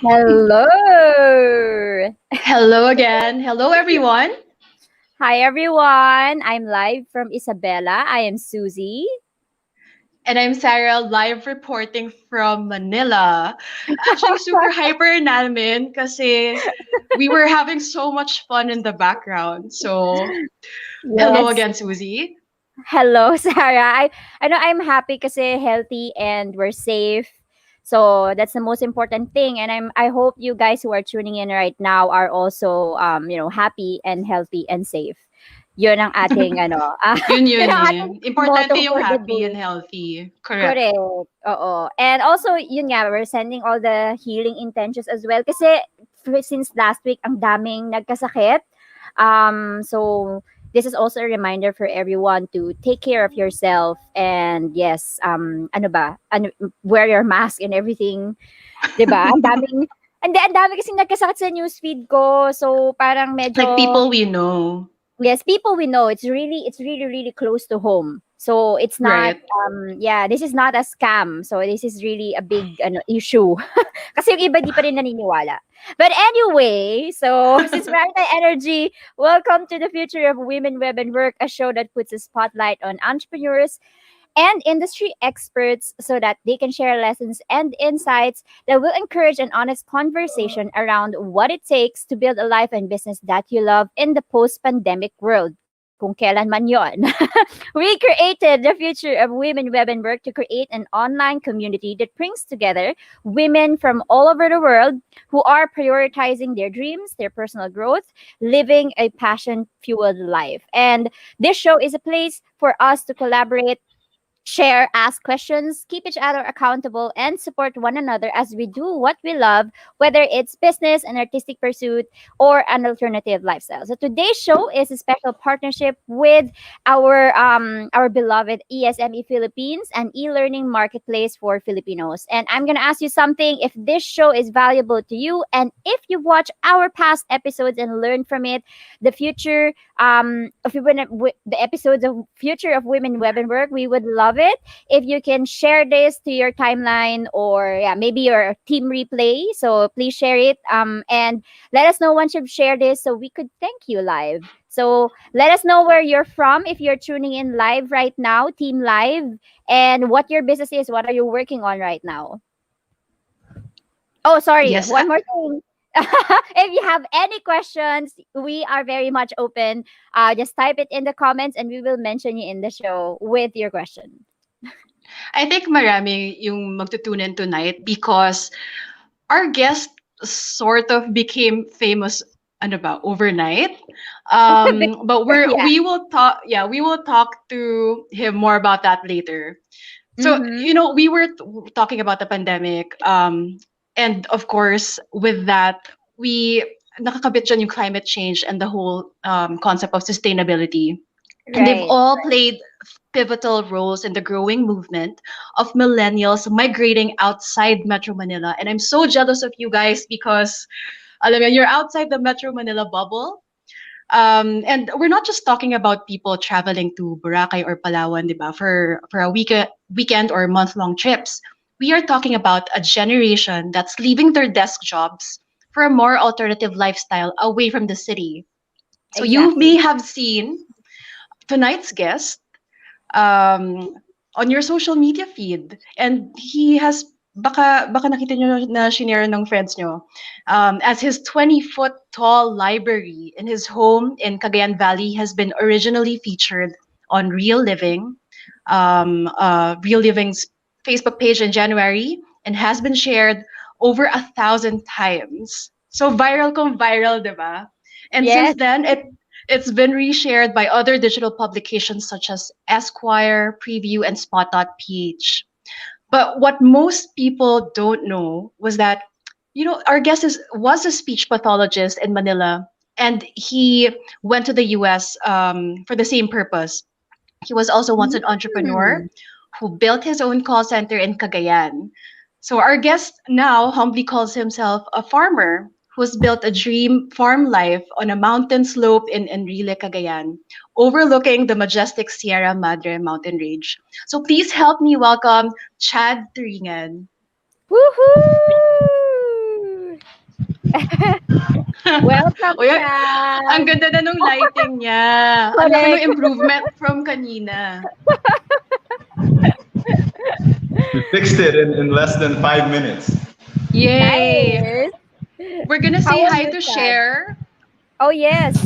Hello. Hello again. Hello, everyone. Hi, everyone. I'm live from Isabela. I am Susie. And I'm Sarah, live reporting from Manila. Actually, super hyper namin kasi we were having so much fun in the background. So, hello Yes. again, Susie. Hello, Sarah. I know I'm happy kasi healthy and we're safe. So that's the most important thing. And I hope you guys who are tuning in right now are also happy and healthy and safe. Yun ang ating Yun yun ang eh. ating Importante motto yung for the happy and day. healthy. Correct. Correct. Oo. And also, yun nga, we're sending all the healing intentions as well. Kasi since last week, ang daming nagkasakit. So, this is also a reminder for everyone to take care of yourself. And yes, ano ba? Wear your mask and everything. 'Di ba? Ang dami kasing nagkasakit sa newsfeed ko. So, parang Like medyo people we know. yes, people we know. It's really close to home. So it's not Right. yeah, this is not a scam. So this is really a big issue. Kasi yung iba di pa rin naniniwala. But anyway, so since Maritime Energy, welcome to the Future of Women Web and Work, a show that puts a spotlight on entrepreneurs and industry experts so that they can share lessons and insights that will encourage an honest conversation around what it takes to build a life and business that you love in the post-pandemic world. Kung kailan man yon. We created the Future of Women Web and Work to create an online community that brings together women from all over the world who are prioritizing their dreams, their personal growth, living a passion fueled life. And this show is a place for us to collaborate, share, ask questions, keep each other accountable, and support one another as we do what we love, whether it's business, an artistic pursuit, or an alternative lifestyle. So today's show is a special partnership with our beloved ESME Philippines, an e-learning marketplace for Filipinos. And I'm gonna ask you something: if this show is valuable to you, and if you watch our past episodes and learn from it, the future if you want the episodes of Future of Women Web and Work, we would love it if you can share this to your timeline or yeah, maybe your team replay. So please share it and let us know once you've shared this so we could thank you live. So let us know where you're from if you're tuning in live right now, team live, and what your business is. What are you working on right now? Oh, sorry. Yes. One more thing. If you have any questions, we are very much open. Just type it in the comments and we will mention you in the show with your question. I think marami yung magtutunan tonight because our guest sort of became famous ano ba, overnight. But Yeah. we will talk to him more about that later. So, Mm-hmm. we were talking about the pandemic. And of course, with that, we nakakabit dyan yung climate change and the whole concept of sustainability. And they've Right. all played pivotal roles in the growing movement of millennials migrating outside Metro Manila. And I'm so jealous of you guys because alam mo, you're outside the Metro Manila bubble. And we're not just talking about people traveling to Boracay or Palawan, di ba, for a weekend or month-long trips. We are talking about a generation that's leaving their desk jobs for a more alternative lifestyle away from the city. So you may Exactly. have seen tonight's guest um, on your social media feed. And he has, baka nakita nyo na shinare ng friends nyo, as his 20-foot tall library in his home in Cagayan Valley has been originally featured on Real Living's Facebook page in January and has been shared over 1,000 times. So viral kung viral, di ba? And since Yes. then, it's been reshared by other digital publications such as Esquire, Preview, and Spot.PH. But what most people don't know was that, our guest was a speech pathologist in Manila, and he went to the US for the same purpose. He was also once an entrepreneur Mm. who built his own call center in Cagayan. So our guest now humbly calls himself a farmer who's built a dream farm life on a mountain slope in Enrile, Cagayan, overlooking the majestic Sierra Madre mountain range. So please help me welcome Chad Turingan. Woohoo! Welcome, Uy, ang Chad. ganda na nung lighting niya. Ang laki Correct. ng improvement from kanina. We fixed it in less than 5 minutes. Yay! Nice. We're gonna How say are hi you, to Chad? Cher. Oh, yes.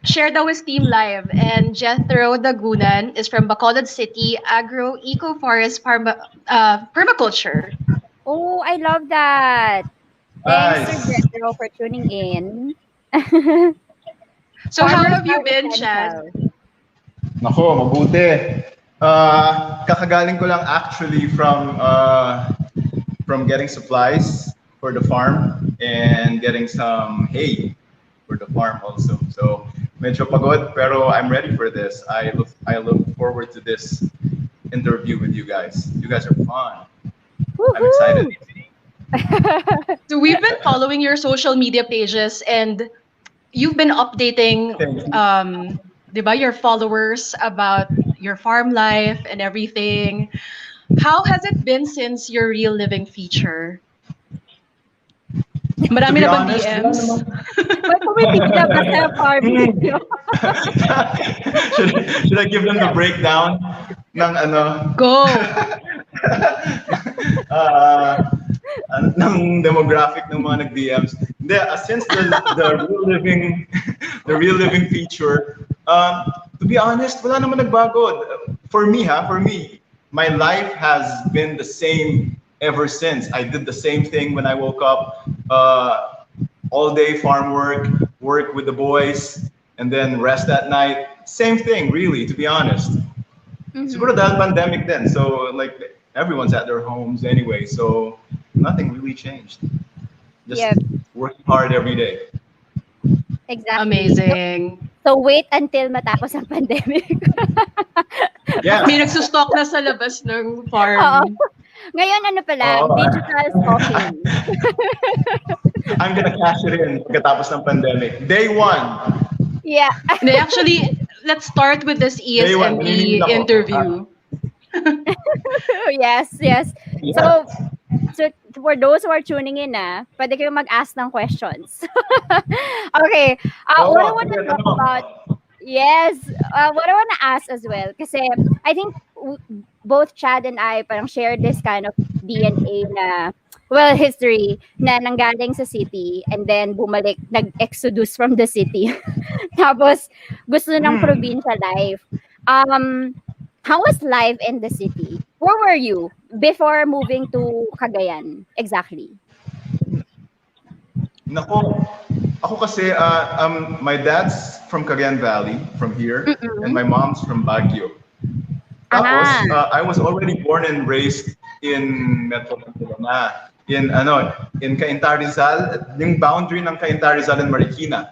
Share daw is Team Live. And Jethro Dagunan is from Bacolod City, Agro Eco Forest Permaculture. Oh, I love that. Thanks, Sir Nice. Jethro, for tuning in. So how Farmers have you are been, Chad? essential. Nako, mabuti. Kakagaling ko lang actually from getting supplies for the farm and getting some hay for the farm also. So medyo pagod pero I'm ready for this. I look forward to this interview with you guys. You guys are fun. I'm excited. Woohoo! So we've been following your social media pages and you've been updating Thank you. diba, your followers about your farm life and everything. How has it been since your real living feature? To Marami be na bang honest, wala DMs? namang May pumipigla ba sa farming Hmm. nyo? should I give them the breakdown ng ano Go! uh, ng demographic ng mga nag-DMs. Hindi, since the real living the real living feature, to be honest, wala naman nagbago. For me, my life has been the same ever since. I did the same thing when I woke up, all day farm work with the boys, and then rest at night. Same thing, really, to be honest. Siguro Mhm. dahil pandemic then, so like everyone's at their homes anyway, so nothing really changed. Just Yep, working hard every day. exactly. So, Amazing. so wait until matapos ang pandemic. Yeah. May nagsustock na sa labas ng Oo. farm. Ngayon, ano pa lang, Oo. digital stocking. I'm gonna cash it in pagkatapos ng pandemic. Day one. Yeah. Hindi, actually, let's start with this Day one, ESMP maniningil ako. interview. Yes, yes. Yeah. So for those who are tuning in, pwede kayong mag-ask ng questions. Okay. What I want to sige, talk tanong. about, yes, what I want to ask as well, kasi I think both Chad and I parang share this kind of DNA na, well, history na nanggaling sa city and then bumalik, nag-exodus from the city. Tapos, gusto ng probinsya life. How was life in the city? Where were you before moving to Cagayan? Exactly. Nako, ako kasi, my dad's from Cagayan Valley, from here, and my mom's from Baguio. Tapos, I was already born and raised in Metro Manila na. In Cainta Rizal, yung boundary ng Cainta Rizal and Marikina.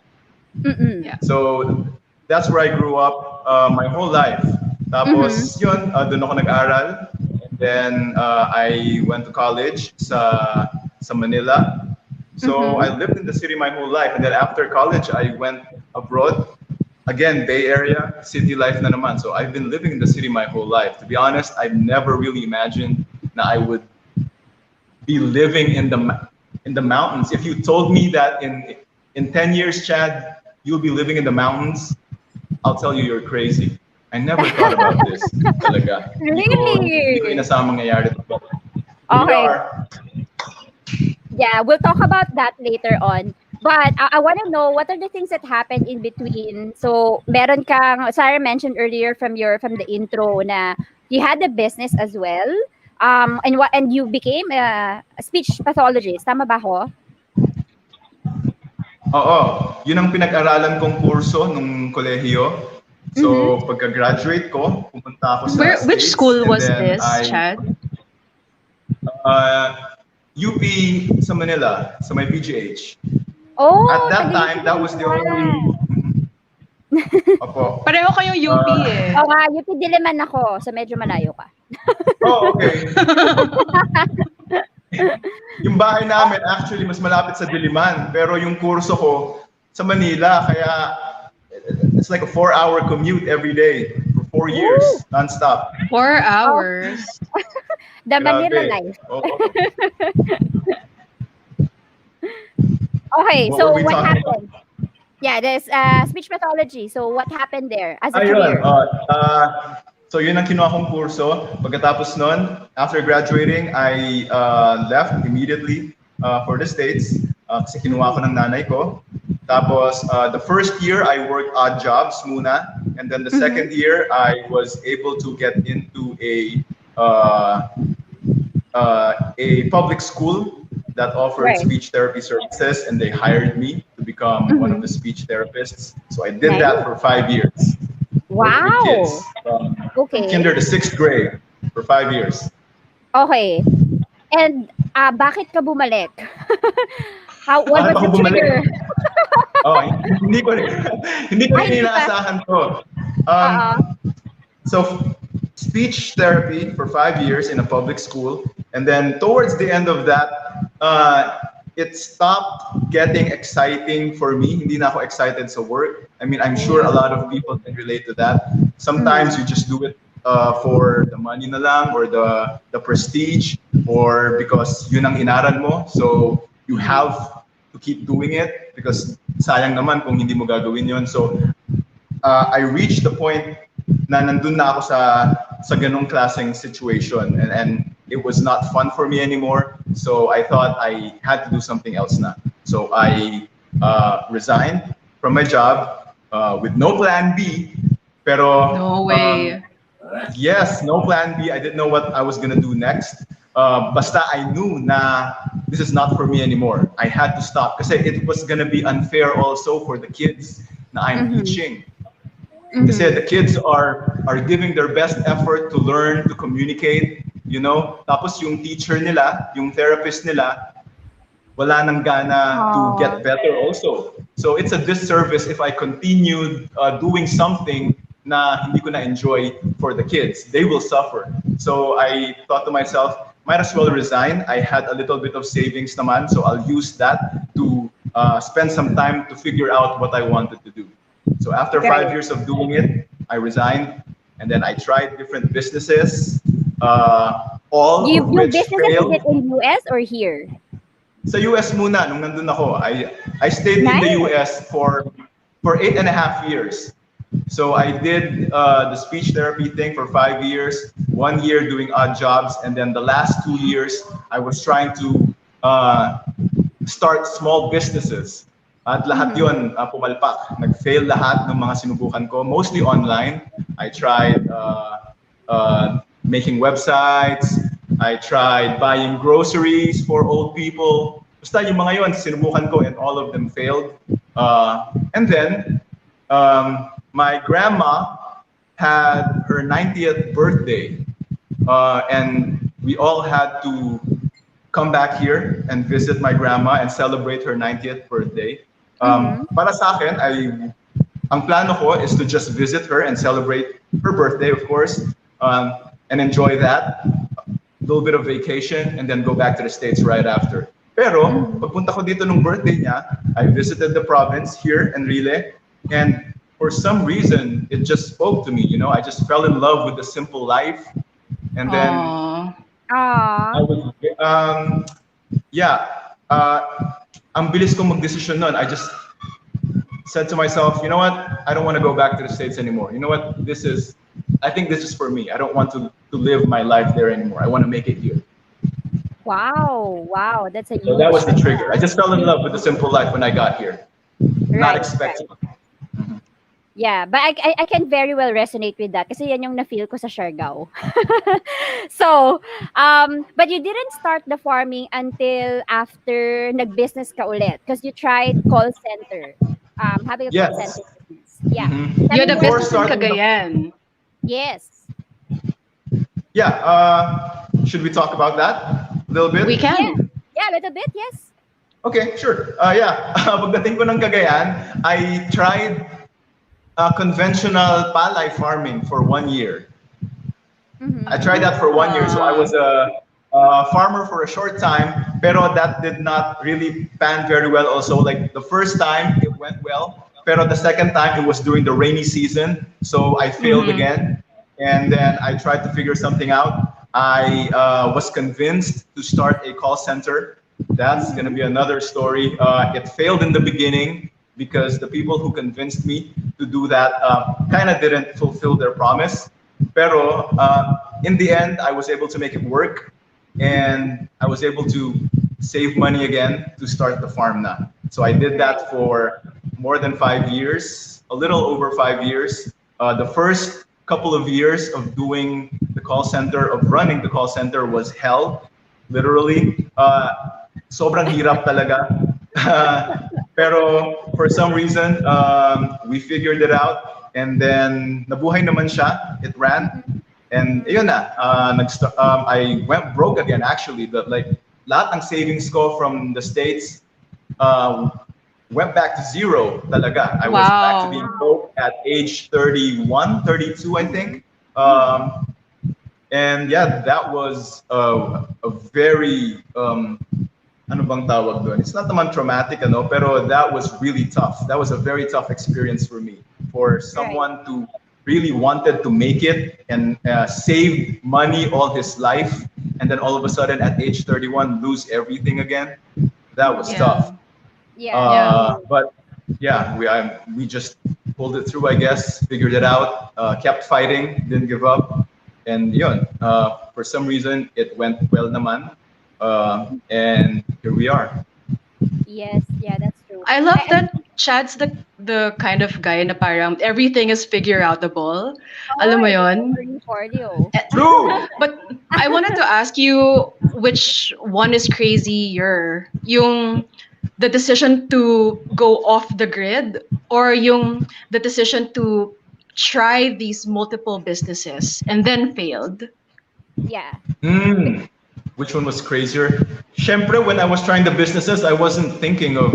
Yeah. So, that's where I grew up my whole life. Tapos, yun, doon ako nag-aral. And then, I went to college sa Manila. So, I lived in the city my whole life. And then after college, I went abroad. Again, Bay Area, city life na naman. So, I've been living in the city my whole life. To be honest, I never really imagined na I would be living in the mountains. If you told me that in 10 years, Chad, you'll be living in the mountains, I'll tell you you're crazy. I never thought about this. Talaga. Hindi ko inasama mangyayari ito. Here we Okay. are. Yeah, we'll talk about that later on. But I want to know what are the things that happened in between. So, meron kang, Sarah mentioned earlier from the intro na you had a business as well. And you became a speech pathologist. Tama ba ho? Oo, yun ang pinag-aralan kong kurso nung kolehiyo. So, pagka-graduate ko, pumunta ako sa Which States, school and was then this, Chad? UP sa Manila, sa may PGH. Oh, At that taga time, UP that was the ka. only... Opo. Pareho kayong UP eh. Oo nga, UP Diliman ako. So, medyo malayo ka. Oh, okay. Yung bahay namin, actually, mas malapit sa Diliman. Pero yung kurso ko, sa Manila, kaya it's like a 4-hour commute every day for 4 years, non-stop. 4 hours. The Manila Grabe. life. Oo. Okay, What were so we what talking about? happened? Yeah, there's speech pathology. So what happened there as a Ayun, career? so yun ang kinuha kong kurso. Pagkatapos nun, after graduating, I left immediately for the States kasi kinuha ko Mm-hmm. ng nanay ko. Tapos, the first year, I worked odd jobs muna. And then the Mm-hmm. second year, I was able to get into uh, a public school that offered Right. speech therapy services, and they hired me to become one of the Mm-hmm. speech therapists. So I did that Nice. for 5 years, worked with Wow. kids from Okay. kinder to sixth grade for 5 years. Okay. And bakit ka bumalik? What Bakit was the ako bumalik? trigger? Oh, hindi ko rin, hindi ko rin Hindi pa. inaasahan to. Oo. So speech therapy for 5 years in a public school, and then towards the end of that, it stopped getting exciting for me. Hindi na ako excited sa work. I mean, I'm sure a lot of people can relate to that. Sometimes Mm-hmm. you just do it for the money na lang, or the prestige, or because yun ang inaral mo. So you Mm-hmm. have to keep doing it because sayang naman kung hindi mo gagawin yun. So I reached the point na nandun na ako sa ganong klaseng situation, and it was not fun for me anymore. So I thought I had to do something else na. So I resigned from my job with no plan B. Pero No way. yes, no plan B. I didn't know what I was gonna do next. Basta I knew na this is not for me anymore. I had to stop kasi it was gonna be unfair also for the kids na I'm Mm-hmm. teaching. Kasi Mm-hmm. the kids are giving their best effort to learn, to communicate, you know. Tapos yung teacher nila, yung therapist nila, wala nang gana to Aw. get better also. So it's a disservice if I continued doing something na hindi ko na enjoy for the kids. They will suffer. So I thought to myself, might as well resign. I had a little bit of savings naman, so I'll use that to spend some time to figure out what I wanted to do. So after five Right. years of doing it, I resigned, and then I tried different businesses, all of Yung which businesses, is it failed. in US or here? Sa US muna, nung nandun ako, I stayed in the Nice. US for 8.5 years. So I did the speech therapy thing for 5 years, 1 year doing odd jobs, and then the last 2 years, I was trying to start small businesses. At lahat Mm-hmm. yun pumalpak. Nag-fail lahat ng mga sinubukan ko, mostly online. I tried making websites. I tried buying groceries for old people. Basta yung mga yun, sinubukan ko, and all of them failed. And then, my grandma had her 90th birthday. And we all had to come back here and visit my grandma and celebrate her 90th birthday. Mm-hmm. Para sa akin, ang plano ko is to just visit her and celebrate her birthday, of course, and enjoy that. A little bit of vacation, and then go back to the States right after. Pero, Mm-hmm. pagpunta ko dito nung birthday niya, I visited the province here in Rile, and for some reason, it just spoke to me. You know, I just fell in love with the simple life, and then Aww. I Aw. was, yeah, ang bilis kong magdesisyon nun. I just said to myself, you know what? I don't want to go back to the States anymore. You know what? I think this is for me. I don't want to live my life there anymore. I want to make it here. Wow. Wow. That's a So that huge. was the trigger. I just fell in love with the simple life when I got here. Not Right. expecting. Yeah, but I can very well resonate with that kasi yan yung na-feel ko sa Siargao. So, but you didn't start the farming until after nag-business ka ulit because you tried call center. Having a call Yes. center business. Yeah. Mhm. You had a 7 years. Before business in starting the- Cagayan. Yes. Yeah. Should we talk about that a little bit? We can. Yeah, a little bit, yes. Okay, sure. Yeah. Pagdating ko ng Cagayan, I tried conventional palay farming for 1 year. Mm-hmm. I tried that for 1 year, so I was a farmer for a short time, pero that did not really pan very well also. Like the first time, it went well, pero the second time, it was during the rainy season, so I failed again. And then I tried to figure something out. I was convinced to start a call center. that's gonna be another story. It failed in the beginning because the people who convinced me to do that kind of didn't fulfill their promise. Pero in the end, I was able to make it work, and I was able to save money again to start the farm na. So I did that for more than 5 years, a little over 5 years. The first couple of years of doing the call center, of running the call center, was hell, literally. Sobrang hirap talaga. Pero for some reason, we figured it out, and then nabuhay naman siya. It ran, and yun na. I went broke again. Actually, like lahat ng savings ko from the States went back to zero talaga. I was back to being broke at age 31, 32, I think. And yeah, that was a very ano bang tawag doon? It's not naman traumatic, ano, pero that was really tough. That was a very tough experience for me. For someone to really wanted to make it and save money all his life, and then all of a sudden at age 31 lose everything again. That was tough. But yeah, we just pulled it through, I guess. Figured it out. Kept fighting. Didn't give up. And yun, for some reason it went well naman. And here we are. Yes, yeah, that's true. I love that Chad's the kind of guy na parang everything is figure outable. Alam mo yon? True. But I wanted to ask you which one is crazier. Yung the decision to go off the grid, or yung the decision to try these multiple businesses and then failed? Yeah. Which one was crazier? Siyempre, when I was trying the businesses, I wasn't thinking of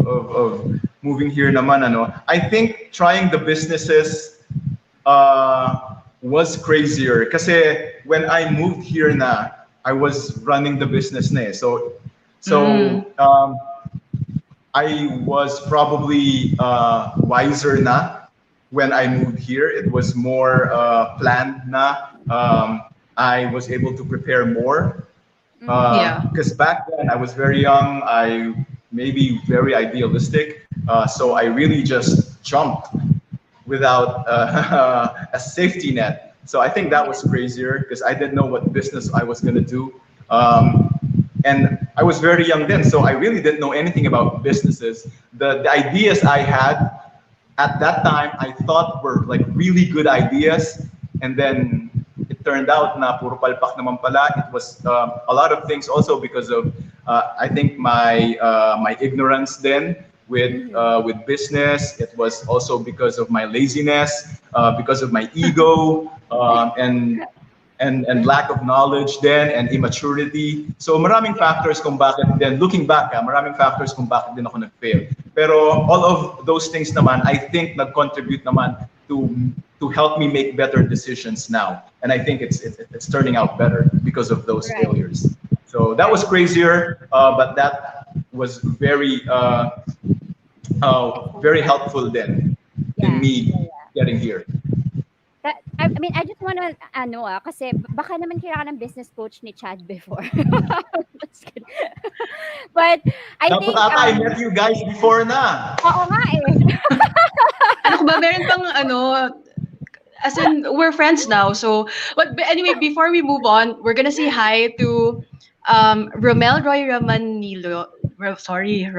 moving here naman, ano. I think trying the businesses was crazier. Kasi when I moved here na, I was running the business na eh. So I was probably wiser na when I moved here. It was more planned na. I was able to prepare more. Because back then I was very young, I maybe very idealistic, so I really just jumped without a safety net. So I think that was crazier because I didn't know what business I was gonna do, and I was very young then, so I really didn't know anything about businesses. The ideas I had at that time I thought were like really good ideas, and then it turned out na puro palpak naman pala. It was a lot of things also because of I think my ignorance then with business. It was also because of my laziness, because of my ego, and lack of knowledge then, and immaturity. So maraming factors kung bakit then, looking back, maraming factors kung bakit din ako nag-fail. Pero all of those things naman, I think nag-contribute naman to help me make better decisions now. And I think it's turning out better because of those failures. So that was crazier, but that was very helpful then in me getting here. I mean, I just want to, kasi baka naman kailangan ng business coach ni Chad before. But I think... I met you guys before na. Oo nga eh. Ano ba, meron pang as in, we're friends now. So, but anyway, before we move on, we're gonna say hi to Romel Roy Romanillo. Romanillos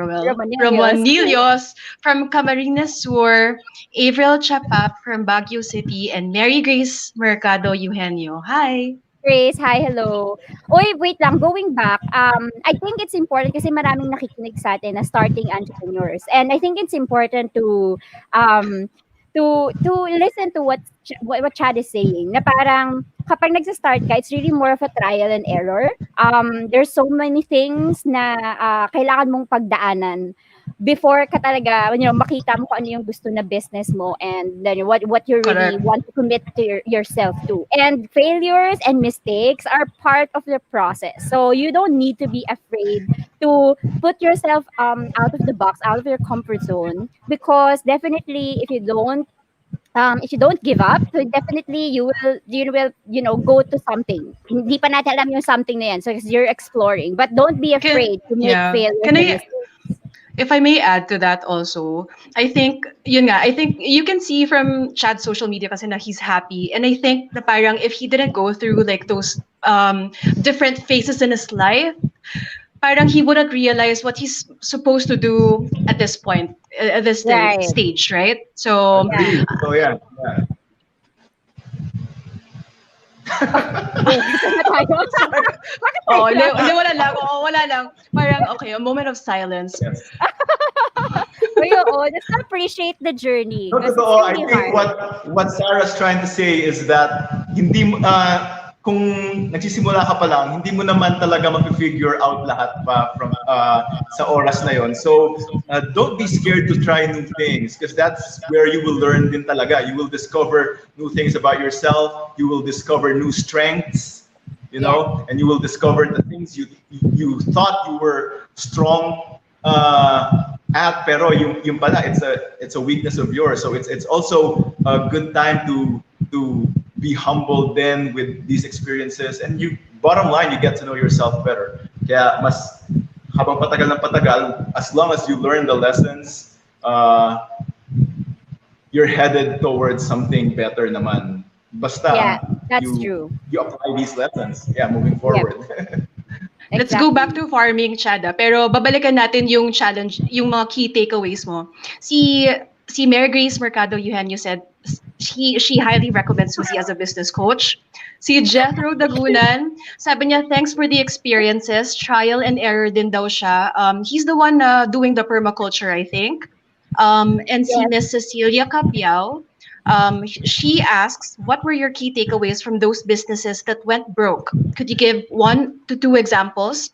from Camarines Sur, Avril Chapap from Baguio City, and Mary Grace Mercado Eugenio. Hi. Grace, hi, hello. Oy, wait lang, going back, I think it's important kasi maraming nakikinig sa atin na starting entrepreneurs. And I think it's important to listen to what Chad is saying. Na parang kapag nagsa-start ka, it's really more of a trial and error. There's so many things na kailangan mong pagdaanan before ka talaga, makita mo kung ano yung gusto na business mo, and then what you really want to commit to yourself to. And failures and mistakes are part of the process. So you don't need to be afraid to put yourself out of the box, out of your comfort zone, because definitely if you don't if you don't give up, so definitely you will go to something. Hindi pa natin alam yung something na yan. So you're exploring, but don't be Can, afraid to make yeah. failures Can and I, mistakes. if I may add to that also, I think, yun nga, I think you can see from Chad's social media kasi na he's happy. And I think na parang if he didn't go through like those different phases in his life, parang he wouldn't realize what he's supposed to do at this point, at this Right. stage, right? So, Yeah. Agree. So yeah. Oh, ito na tayo. Bakit oh, tayo? wala lang. Parang, okay, a moment of silence. Yes. Uy, oo, just appreciate the journey. No, Because it's totoo. I really think hard. what Sarah's trying to say is that kung nagsisimula ka pa lang, hindi mo naman talaga mag-figure out lahat pa from sa oras na yon. So don't be scared to try new things because that's where you will learn din talaga. You will discover new things about yourself. You will discover new strengths, you know, and you will discover the things you thought you were strong at, pero yung pala it's a weakness of yours. So it's also a good time to be humble then with these experiences, and bottom line, you get to know yourself better. Kaya mas habang patagal ng patagal, as long as you learn the lessons, you're headed towards something better naman. Basta Yeah, that's true. you apply these lessons. Yeah, moving forward. Let's go back to farming, Chada. Pero babalikan natin yung challenge, yung mga key takeaways mo. Si Mary Grace Mercado Eugenio said she highly recommends Susie as a business coach. Si Jethro Dagunan, sabi niya, thanks for the experiences. Trial and error din daw siya. He's the one doing the permaculture, I think. And si Miss Cecilia Capiao, she asks, what were your key takeaways from those businesses that went broke? Could you give 1 to 2 examples?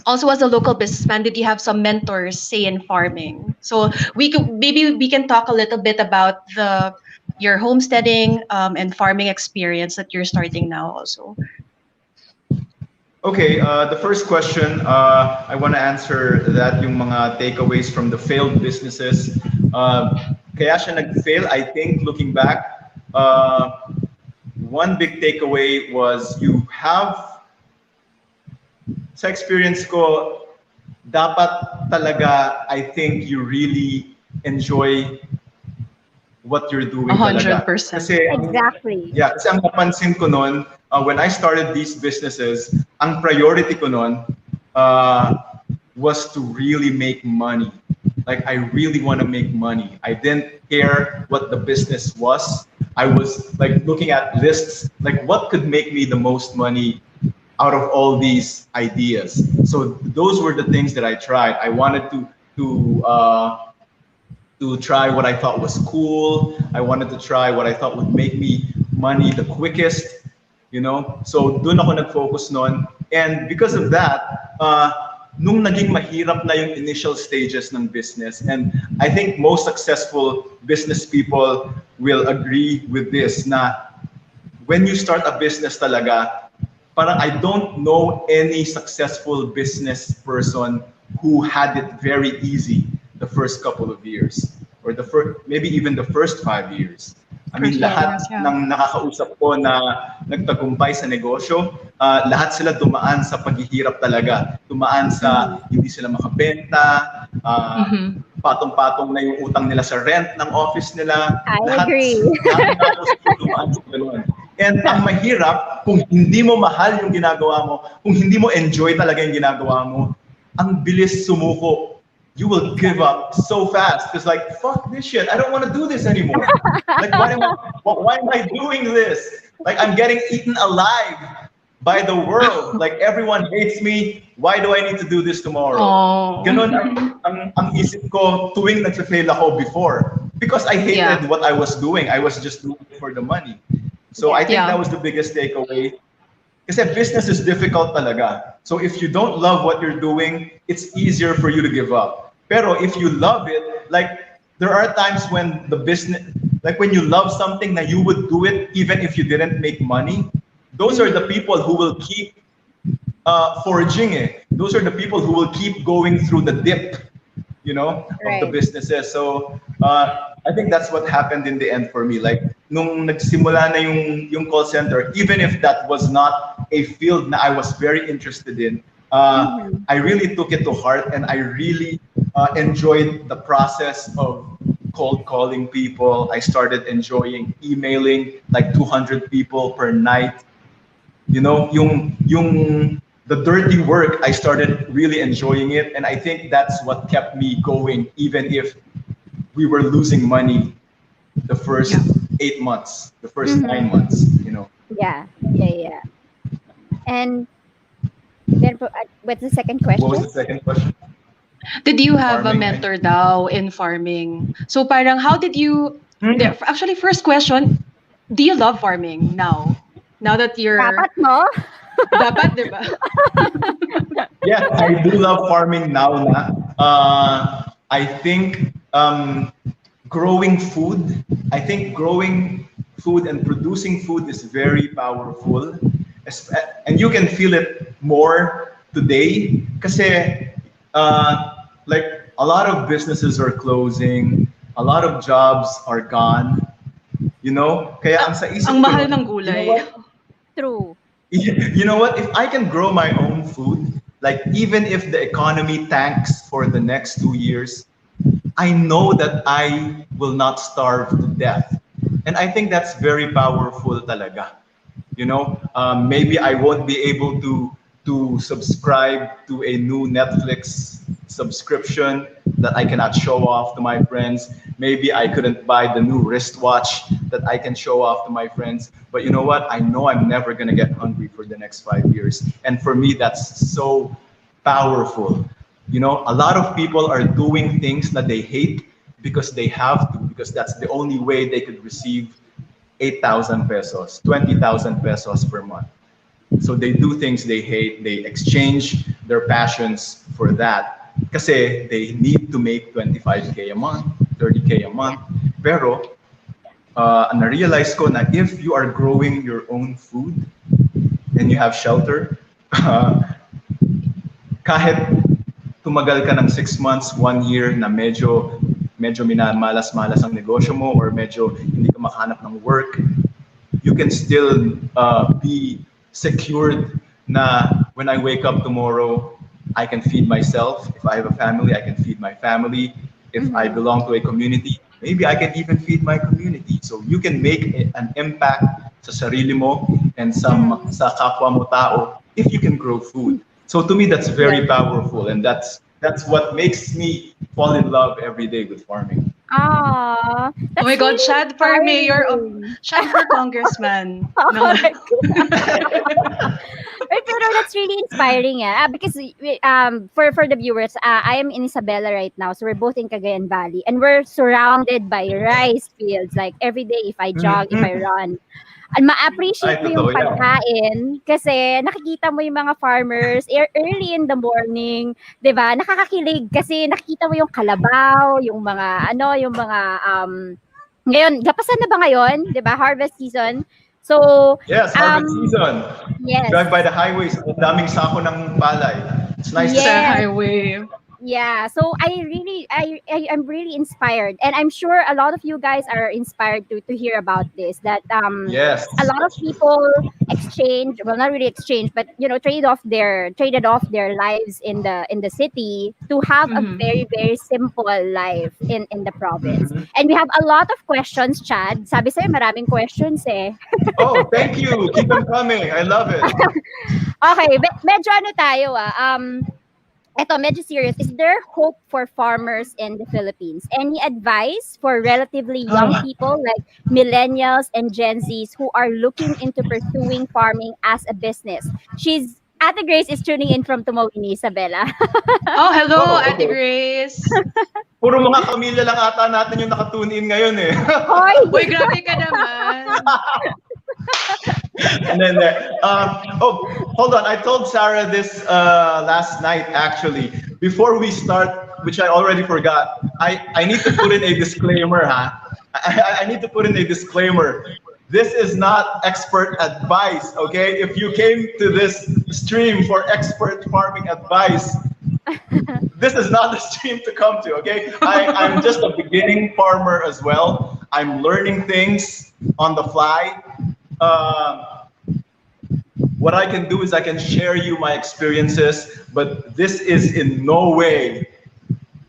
Also, as a local businessman, did you have some mentors, say, in farming? So maybe we can talk a little bit about your homesteading and farming experience that you're starting now also. Okay, the first question, I want to answer that yung mga takeaways from the failed businesses. Kaya siya nag-fail, I think, looking back, one big takeaway was you have, sa experience ko, dapat talaga, I think, you really enjoy what you're doing 100%. talaga. Kasi, Exactly. yeah, kasi ang napansin ko nun, when I started these businesses, ang priority ko nun was to really make money. Like, I really want to make money. I didn't care what the business was. I was like looking at lists, like what could make me the most money out of all these ideas. So those were the things that I tried. I wanted to try what I thought was cool. I wanted to try what I thought would make me money the quickest, you know? So doon ako nag-focus noon. And because of that, nung naging mahirap na yung initial stages ng business, and I think most successful business people will agree with this, na when you start a business talaga, parang I don't know any successful business person who had it very easy the first couple of years, or maybe even the first 5 years. I mean, lahat ng nakakausap ko na nagtagumpay sa negosyo, lahat sila dumaan sa paghihirap talaga. Dumaan sa hindi sila makabenta, patong-patong na yung utang nila sa rent ng office nila. I agree. Lahat dumaan sa ganun. And ang mahirap, kung hindi mo mahal yung ginagawa mo, kung hindi mo enjoy talaga yung ginagawa mo, ang bilis sumuko. You will give up so fast. It's like, fuck this shit. I don't want to do this anymore. Like, why am I doing this? Like, I'm getting eaten alive by the world. Like, everyone hates me. Why do I need to do this tomorrow? Ganon ang isip ko tuwing nag-fail ako before. Because I hated what I was doing. I was just doing it for the money. So I think that was the biggest takeaway. Kasi business is difficult talaga. So if you don't love what you're doing, it's easier for you to give up. Pero if you love it, like there are times when the business, like when you love something that you would do it even if you didn't make money, those are the people who will keep foraging it. Those are the people who will keep going through the dip. of the Right. businesses. So I think that's what happened in the end for me. Like nung nagsimula na yung call center, even if that was not a field na I was very interested in, Mm-hmm. I really took it to heart, and I really enjoyed the process of cold calling people. I started enjoying emailing like 200 people per night. Yung the dirty work, I started really enjoying it, and I think that's what kept me going, even if we were losing money the first Yeah. 8 months, the first nine Mm-hmm. months. Yeah. Yeah. Yeah. And then, what's the second What was question? the second question? Did you have a Farming, mentor daw in farming? So parang how did you Mm. actually first question, do you love farming now? Now that you're Dapat, no? dapat, 'di ba? Yes, I do love farming now. I think growing food. I think growing food and producing food is very powerful, and you can feel it more today. Kasi like a lot of businesses are closing, a lot of jobs are gone. Kaya ang sa Ang isip ko mahal nun, ng you know gulay. what? True. You know what? If I can grow my own food, like even if the economy tanks for the next 2 years, I know that I will not starve to death. And I think that's very powerful talaga. Maybe I won't be able to subscribe to a new Netflix subscription that I cannot show off to my friends. Maybe I couldn't buy the new wristwatch that I can show off to my friends. But you know what? I know I'm never gonna get hungry for the next 5 years. And for me, that's so powerful. A lot of people are doing things that they hate because they have to, because that's the only way they could receive 8,000 pesos, 20,000 pesos per month. So they do things they hate, they exchange their passions for that. Kasi they need to make 25K a month, 30K a Yeah. month. Pero, na-realize ko na if you are growing your own food and you have shelter, kahit tumagal ka ng 6 months, 1 year na medyo minamalas-malas ang negosyo mo, or medyo hindi ka makahanap ng work, you can still be secured na when I wake up tomorrow, I can feed myself. If I have a family, I can feed my family. If I Mm-hmm. belong to a community, maybe I can even feed my community. So you can make an impact sa sarili mo and Mm-hmm. sa kapwa mo tao if you can grow food. So to me, that's very Right. powerful, and that's what makes me fall in love every day with farming. Ah, Oh my that's God, really Chad for mayor of inspiring. Chad for congressman. Oh No. my God. Right, pero that's really inspiring, because for the viewers, I am in Isabela right now, so we're both in Cagayan Valley, and we're surrounded by rice fields. Like every day, if I jog, if I Mhm. run, Ay, ma-appreciate mo yung totoo yan. pagkain kasi nakikita mo yung mga farmers early in the morning, 'di ba? Nakakakilig kasi nakikita mo yung kalabaw, yung mga yung mga ngayon, gapasan na ba ngayon, 'di ba? Harvest season. So, Yes, harvest um season. You yes. drive by the highways, ang daming sako ng palay. It's nice to Sa see. Yes. highway. Yeah, so I'm really inspired, and I'm sure a lot of you guys are inspired to hear about this. That Yes. a lot of people exchange, well, not really exchange, but traded off their lives in the city to have a Mhm. very simple life in the province. Mhm. And we have a lot of questions, Chad. Sabi sa'yo, maraming questions eh. Oh, thank you. Keep them coming. I love it. Okay, medyo ano tayo eto, medyo serious. Is there hope for farmers in the Philippines? Any advice for relatively young Ah, people like millennials and Gen Zs who are looking into pursuing farming as a business? Ate Grace is tuning in from Tumawini, Isabela. Oh, hello, oh, Ate okay. Grace. Puro mga pamilya lang ata natin yung nakatune in ngayon eh. Hoy! Uy, grabe ka naman. And then, hold on. I told Sarah this last night, actually. Before we start, which I already forgot, I need to put in a disclaimer, huh? I need to put in a disclaimer. This is not expert advice, okay? If you came to this stream for expert farming advice, this is not the stream to come to, okay? I'm just a beginning farmer as well. I'm learning things on the fly. What I can do is I can share you my experiences, but this is in no way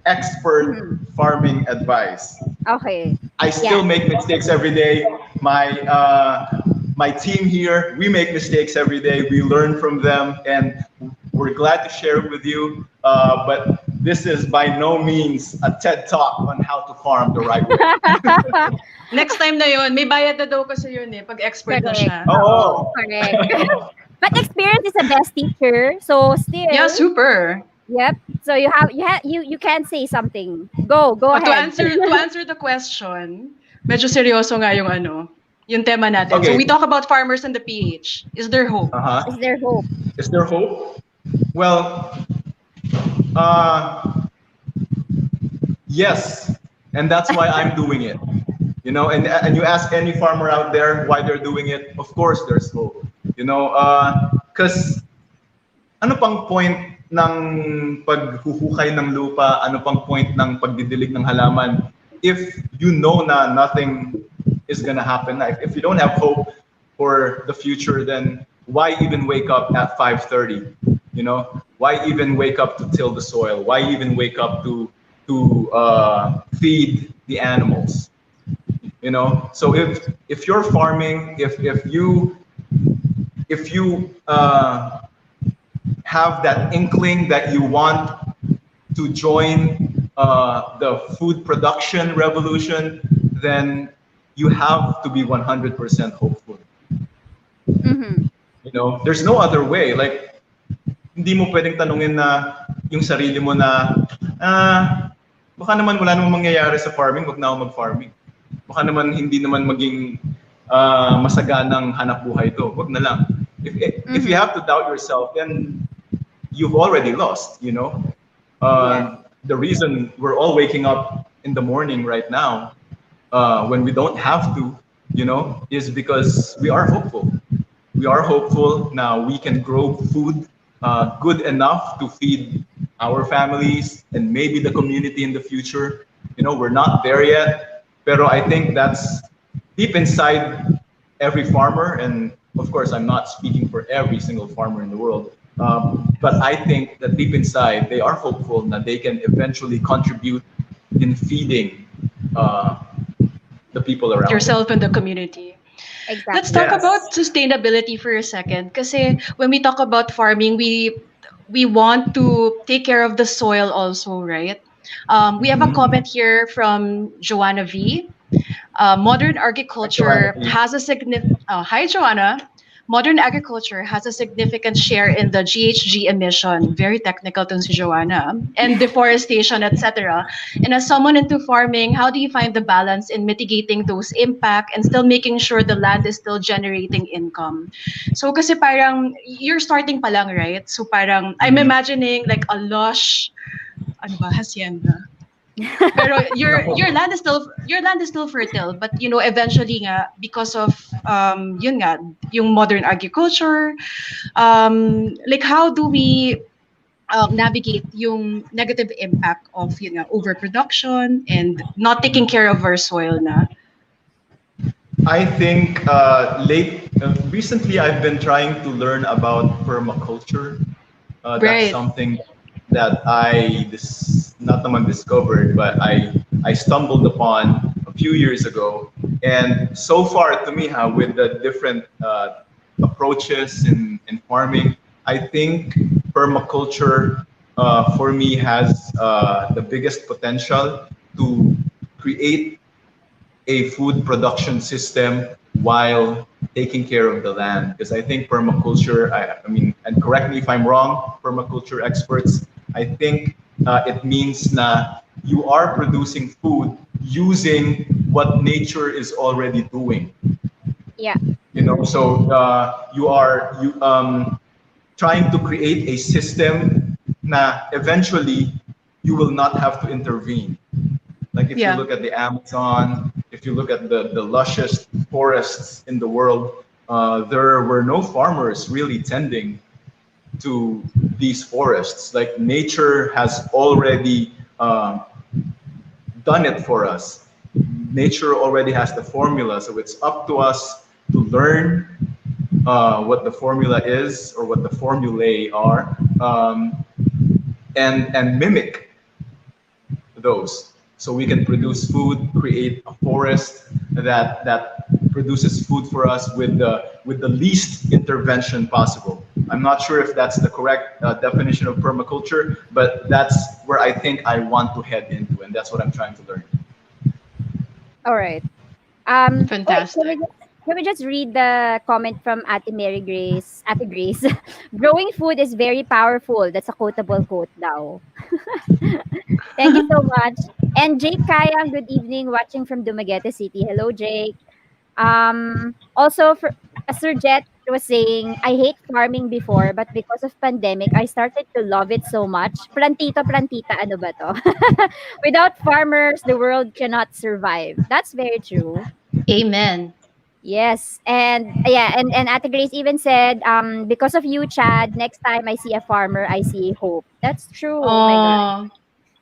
expert farming advice. Okay. I still make mistakes every day. My team here, we make mistakes every day. We learn from them, and we're glad to share it with you. But this is by no means a TED Talk on how to farm the right way. Next time na yun, may bayad na daw kasi yun eh, pag expert na Correct. siya. Oh. Correct. But experience is the best teacher. So still, Yeah, super. yep. So you can say something. Go To ahead. answer the question, medyo seryoso nga yung tema natin. So Okay. we talk about farmers and the PH. Is there hope? Is there hope? Is there hope? Well, yes, and that's why I'm doing it. You know, and you ask any farmer out there why they're doing it, of course there's hope. You know, because ano pang point ng paghuhukay ng lupa, ano pang point ng pagdidilig ng halaman if you know na nothing is gonna happen. If you don't have hope for the future, then why even wake up at 5:30? You know, why even wake up to till the soil? Why even wake up to feed the animals? You know, so if you're farming, if you have that inkling that you want to join the food production revolution, then you have to be 100% hopeful. You know, there's no other way. Like, hindi mo pwedeng tanungin na yung sarili mo na, baka naman wala namang mangyayari sa farming, wag na ako mag-farming. Baka naman hindi naman maging masaganang hanap buhay to. Wag na lang. If you have to doubt yourself, then you've already lost, you know? The reason we're all waking up in the morning right now, when we don't have to, you know, is because we are hopeful. We are hopeful now we can grow food good enough to feed our families and maybe the community in the future. You know, we're not there yet, pero I think that's deep inside every farmer. And of course, I'm not speaking for every single farmer in the world. But I think that deep inside, they are hopeful that they can eventually contribute in feeding the people around Yourself and the community. Exactly. Let's talk about sustainability for a second. Kasi when we talk about farming, we want to take care of the soil also, right? We have a comment here from Joanna V. Modern agriculture has a significant. Hi, Joanna. Modern agriculture has a significant share in the GHG emission. Very technical to si Joanna. And deforestation, etc. And as someone into farming, how do you find the balance in mitigating those impact and still making sure the land is still generating income? So kasi parang you're starting pa lang, right? So parang I'm imagining like a lush, ano ba, hacienda. Pero your land is still fertile, but you know eventually nga because of yun nga yung modern agriculture, like how do we navigate yung negative impact of yun nga overproduction and not taking care of our soil na? I think recently I've been trying to learn about permaculture. Right. That's something that I not naman discovered, but I stumbled upon a few years ago. And so far, to me, with the different approaches in farming, I think permaculture for me has the biggest potential to create a food production system while taking care of the land. Because I think permaculture, I mean, and correct me if I'm wrong, permaculture experts, I think it means na you are producing food using what nature is already doing. Yeah. You know, so you are trying to create a system na eventually you will not have to intervene. Like if you look at the Amazon, if you look at the luscious forests in the world, there were no farmers really tending to these forests. Like nature has already done it for us. Nature already has the formula, so it's up to us to learn what the formula is or what the formulae are, and mimic those. So we can produce food, create a forest that produces food for us with the least intervention possible. I'm not sure if that's the correct definition of permaculture, but that's where I think I want to head into, and that's what I'm trying to learn. All right. Wait, Fantastic. can we just read the comment from Ate Mary Grace? Ate Grace, growing food is very powerful. That's a quotable quote daw. Thank you so much. And Jake Kayang, good evening, watching from Dumaguete City. Hello, Jake. Also, for Sir Jet was saying, I hate farming before, but because of pandemic, I started to love it so much. Plantito, plantita, ano ba to? Without farmers, the world cannot survive. That's very true. Amen. Yes, and yeah, and Ate Grace even said, because of you, Chad, next time I see a farmer, I see hope. That's true. Oh my God. Oh.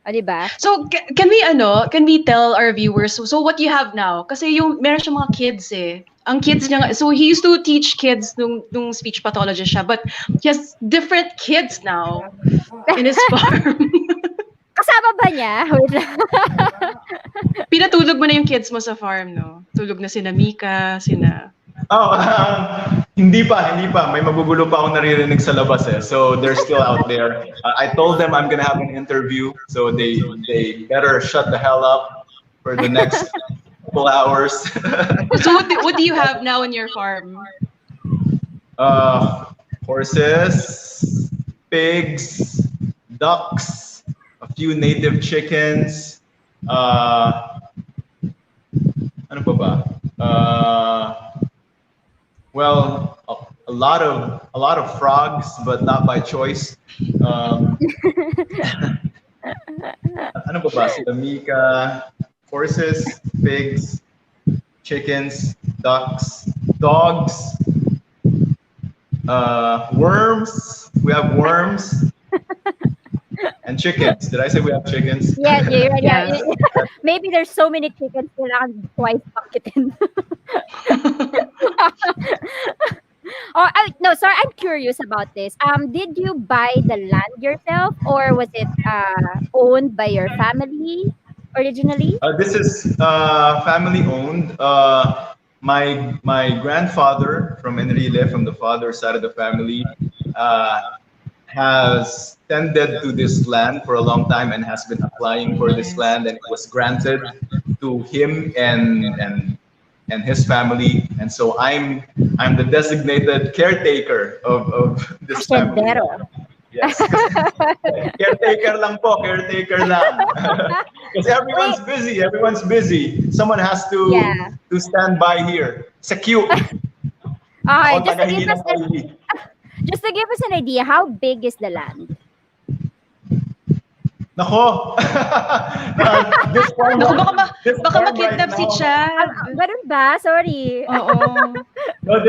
O, di ba? So, can we tell our viewers, so what you have now? Kasi yung, meron siyang mga kids eh. Ang kids niya, so he used to teach kids nung speech pathologist siya, but he has different kids now in his farm. Kasama ba niya? Wait lang. Pinatulog mo na yung kids mo sa farm, no? Tulog na sina Mika, sina... Oh, hindi pa. May magugulo pa akong naririnig sa labas eh. So they're still out there. I told them I'm gonna have an interview, so they better shut the hell up for the next couple hours. So what do you have now in your farm? Horses, pigs, ducks, a few native chickens. Ano pa ba? Well, a lot of frogs, but not by choice. Ano pa ba? Sila Mika, horses, pigs, chickens, ducks, dogs, worms. We have worms and chickens. Did I say we have chickens? Yeah. Yes. Maybe there's so many chickens kailangan twice pakitin. Oh, no, sorry, I'm curious about this. Did you buy the land yourself, or was it owned by your family originally? This is family owned. My grandfather from Enrile, from the father side of the family, has tended to this land for a long time and has been applying for this land, and it was granted to him and his family, and so I'm the designated caretaker of this family. Hacendero. Yes. Caretaker lang po, caretaker lang. Because everyone's busy. Someone has to Yeah. to stand by here. Secure. Okay, Ako tagahingi ng pauli. just to give us an idea, how big is the land? Nako. This farm, Naku, this baka farm makidnap si now- Chad. Ganun ba? Sorry. Oo. No,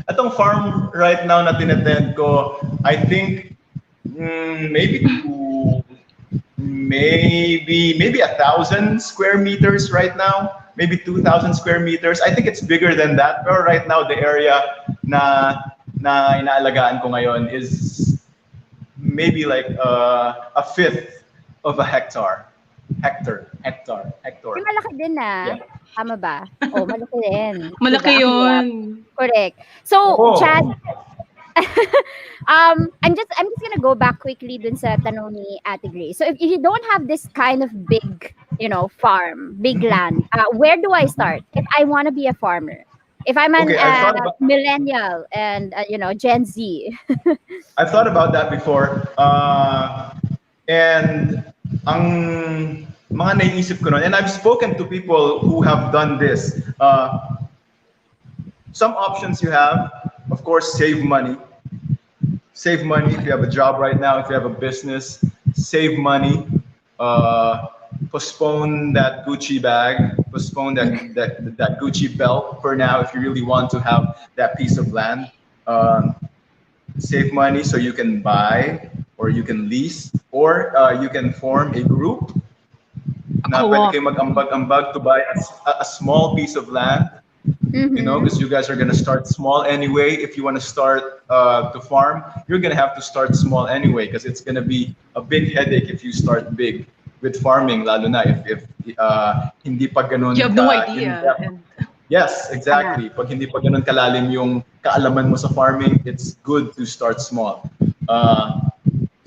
itong farm right now na tinatend ko, I think maybe 1,000 square meters right now, maybe 2,000 square meters. I think it's bigger than that. Pero right now, the area na inaalagaan ko ngayon is maybe like a fifth of a hectare. Hectare. Yung malaki din na. Yeah. Tama ba? Oh, malaki din. Malaki Diba? yun. Correct. So, Oo. Chad, I'm just gonna go back quickly dun sa tanong ni Ate Grace. So, if you don't have this kind of big, farm, big land, where do I start if I want to be a farmer? If I'm an Okay, I thought about- millennial and Gen Z. I've thought about that before. And ang mga naiisip ko nun, and I've spoken to people who have done this. Some options you have, of course, save money. Save money if you have a job right now, if you have a business, save money. Postpone that Gucci bag, postpone that Gucci belt for now if you really want to have that piece of land. save money so you can buy or you can lease or you can form a group A na pwede co-op. kayo mag-ambag-ambag to buy a small piece of land, you know, because you guys are going to start small anyway. If you want to start to farm, you're going to have to start small anyway because it's going to be a big headache if you start big with farming, lalo na if hindi pa You ganun have no ka idea. in-depth. And Yes, exactly. Pag hindi pa ganun kalalim yung kaalaman mo sa farming, it's good to start small.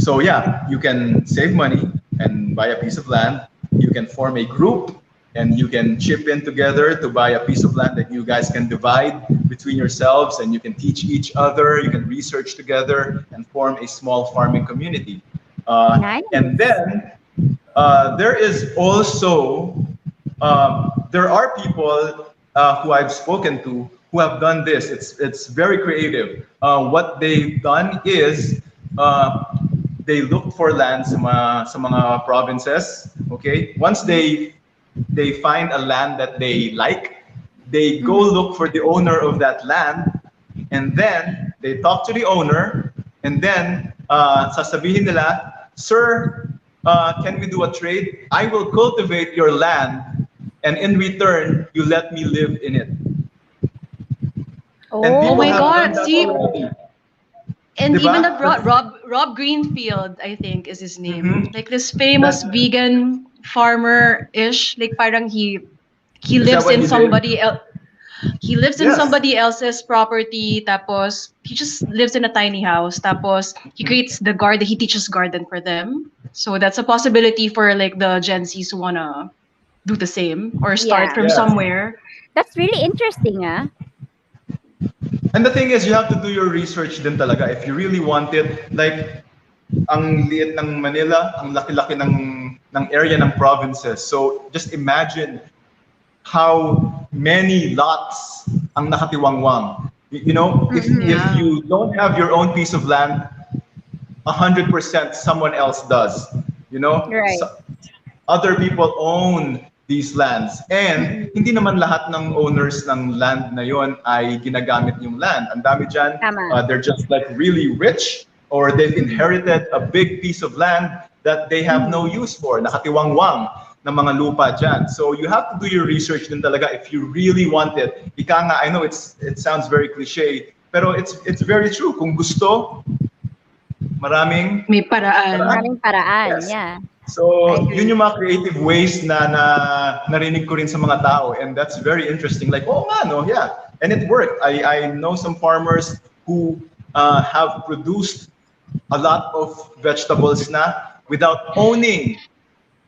So yeah, you can save money and buy a piece of land. You can form a group and you can chip in together to buy a piece of land that you guys can divide between yourselves and you can teach each other. You can research together and form a small farming community. Nice. And then there is also there are people who I've spoken to who have done this. It's very creative. What they've done is they look for land sa mga provinces. Okay, once they find a land that they like, they go look for the owner of that land, and then they talk to the owner, and then sasabihin nila, "Sir, can we do a trade? I will cultivate your land, and in return, you let me live in it." And oh people my have done God, that see, already. and Diba? even that Rob Greenfield, I think is his name. Mhm. Like this famous That, vegan farmer-ish. Like parang he is that lives what in he did? somebody else. He lives in Yes. somebody else's property. Tapos he just lives in a tiny house. Tapos he creates the garden. He teaches garden for them. So that's a possibility for like the Gen Zs who wanna do the same or start Yeah. from Yes. somewhere. That's really interesting, ah. And the thing is, you have to do your research din talaga if you really want it. Like, ang liit ng Manila, ang laki-laki ng area ng provinces. So just imagine how many lots ang nakatiwangwang. You know, if Yeah. you don't have your own piece of land, 100% someone else does. You know, Right. so, other people own these lands. And hindi naman lahat ng owners ng land na yon ay ginagamit yung land. Ang dami dyan, Tama. they're just like really rich or they've inherited a big piece of land that they have no use for. Nakatiwangwang ng mga lupa dyan. So you have to do your research din talaga if you really want it. Ika nga, I know it sounds very cliche, pero it's very true. Kung gusto, maraming May paraan. Maraming paraan. Yes. Yeah. So, I agree. yun yung mga creative ways na narinig ko rin sa mga tao, and that's very interesting. Like, oh nga, no, yeah. And it worked. I know some farmers who have produced a lot of vegetables na without owning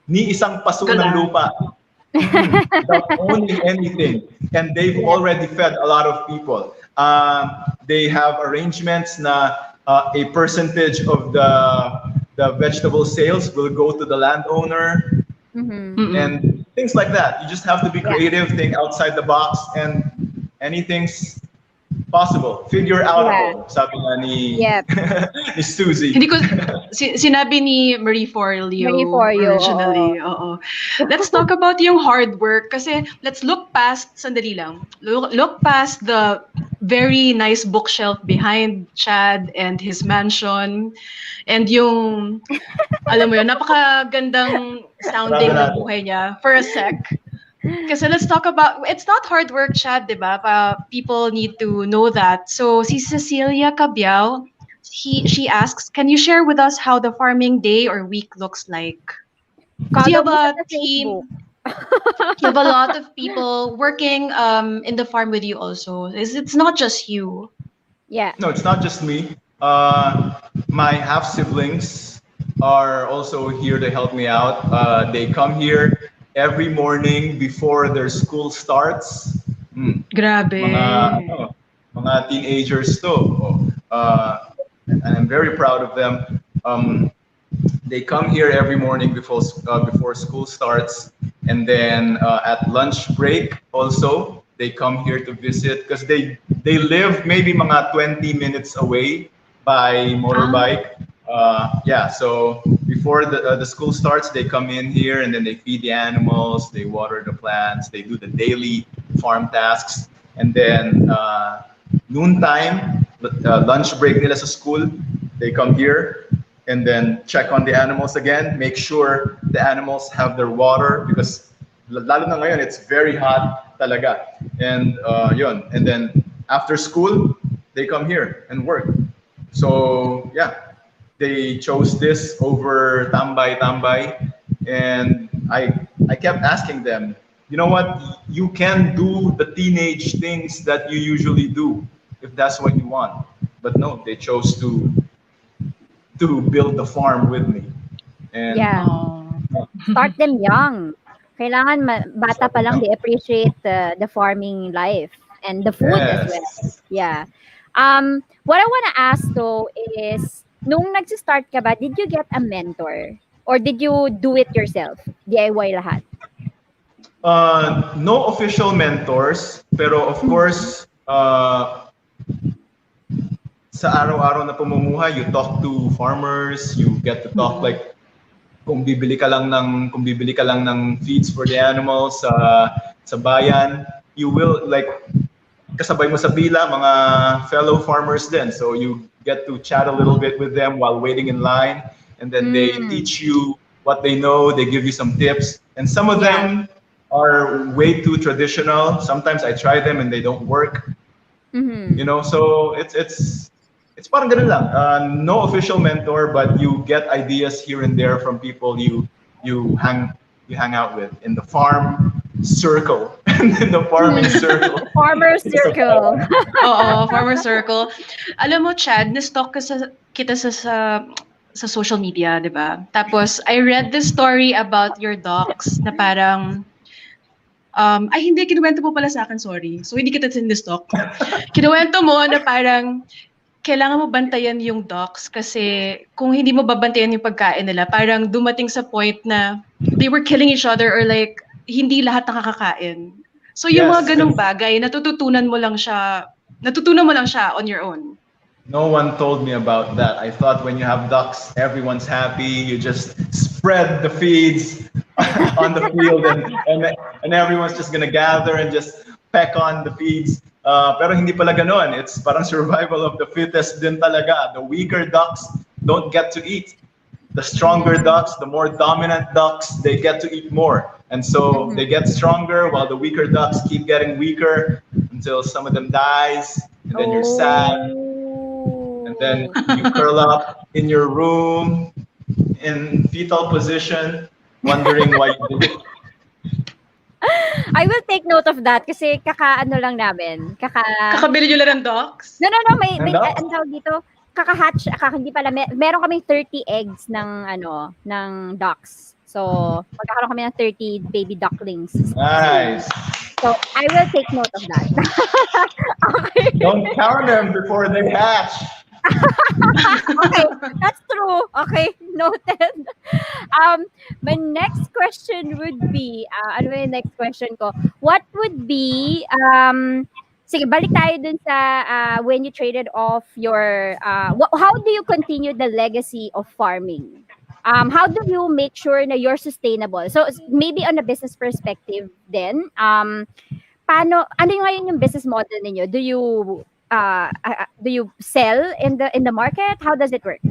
ni isang paso ng Galang. lupa. Without owning anything. And they've already fed a lot of people. They have arrangements na a percentage of the vegetable sales will go to the landowner and things like that. You just have to be creative, think outside the box, and anything's possible. Figure outable, sabi nga ni, Yep. ni Suzy. Hindi ko sinabi ni Marie Forleo Marie Forleo, originally. Oo. Let's talk about yung hard work kasi let's look past sandali lang. Look past the very nice bookshelf behind Chad and his mansion and yung alam mo yun, napakagandang sounding ng buhay niya for a sec. Kasi let's talk about, it's not hard work, Chad, di ba? People need to know that. So, si Cecilia Cabiao, she asks, can you share with us how the farming day or week looks like? Do you have Follow mo a sa team? Facebook. You have a lot of people working in the farm with you also. It's not just you. Yeah. No, it's not just me. My half siblings are also here to help me out. They come here every morning before their school starts. Grabe. Mga teenagers to. And I'm very proud of them. They come here every morning before school starts, and then at lunch break also they come here to visit because they live maybe mga 20 minutes away by motorbike. Yeah, so before the school starts, they come in here and then they feed the animals, they water the plants, they do the daily farm tasks, and then noontime lunch break nila sa school, they come here and then check on the animals again, make sure the animals have their water because lalo na ngayon, it's very hot talaga. And yun. And then after school, they come here and work. So yeah, they chose this over tambay. And I kept asking them, you know what? You can do the teenage things that you usually do if that's what you want. But no, they chose to build the farm with me. And Yeah. Oh. Start them young. Kailangan bata pa lang they appreciate the farming life and the food as well. yes, Yeah. What I want to ask though is, nung nagsi-start ka ba, did you get a mentor? Or did you do it yourself? DIY lahat? no official mentors, pero of course, sa araw-araw na pamumuhay, you talk to farmers, you get to talk like kung bibili ka lang ng feeds for the animals sa bayan, you will like kasabay mo sa bila mga fellow farmers din. So you get to chat a little bit with them while waiting in line, and then they teach you what they know, they give you some tips, and some of them are way too traditional. Sometimes I try them and they don't work. Mm-hmm. You know, so it's parang ganun lang. No official mentor, but you get ideas here and there from people you hang out with in the farm circle and in the farming circle. Farmer circle. Oo, farmer circle. Alam mo, Chad, na-stalk kita sa social media, di ba? Tapos, I read this story about your dogs na parang, ay hindi, kinuwento mo pala sa akin, sorry. So, hindi kita sinistalk. Kinuwento mo na parang, kailangan mo bantayan yung dogs kasi kung hindi mo babantayan yung pagkain nila, parang dumating sa point na they were killing each other or like, hindi lahat nakakakain. So, yung Yes. mga ganung bagay, natutunan mo lang siya on your own. No one told me about that. I thought when you have ducks, everyone's happy. You just spread the feeds on the field and everyone's just gonna gather and just peck on the feeds. Pero hindi pala ganon. It's parang survival of the fittest din talaga. The weaker ducks don't get to eat. The stronger ducks, the more dominant ducks, they get to eat more. And so they get stronger while the weaker ducks keep getting weaker until some of them dies. And then you're sad. And then you curl up in your room in fetal position, wondering why you did it. I will take note of that kasi kaka-ano lang namin. Kakabili nyo lang ng dogs? No, may Ng ducks? ang tawag dito, kaka-hatch, hindi pala, meron kaming 30 eggs ng ducks. So, magkakaroon kami ng 30 baby ducklings. Nice. So, I will take note of that. Okay. Don't count them before they hatch. Okay, that's true. Okay, noted. My next question would be, ano ba yung next question ko? What would be, sige, balik tayo dun sa when you traded off your, how do you continue the legacy of farming? How do you make sure na you're sustainable? So, maybe on a business perspective then, ano ngayon yung business model ninyo? Do you sell in the market? How does it work?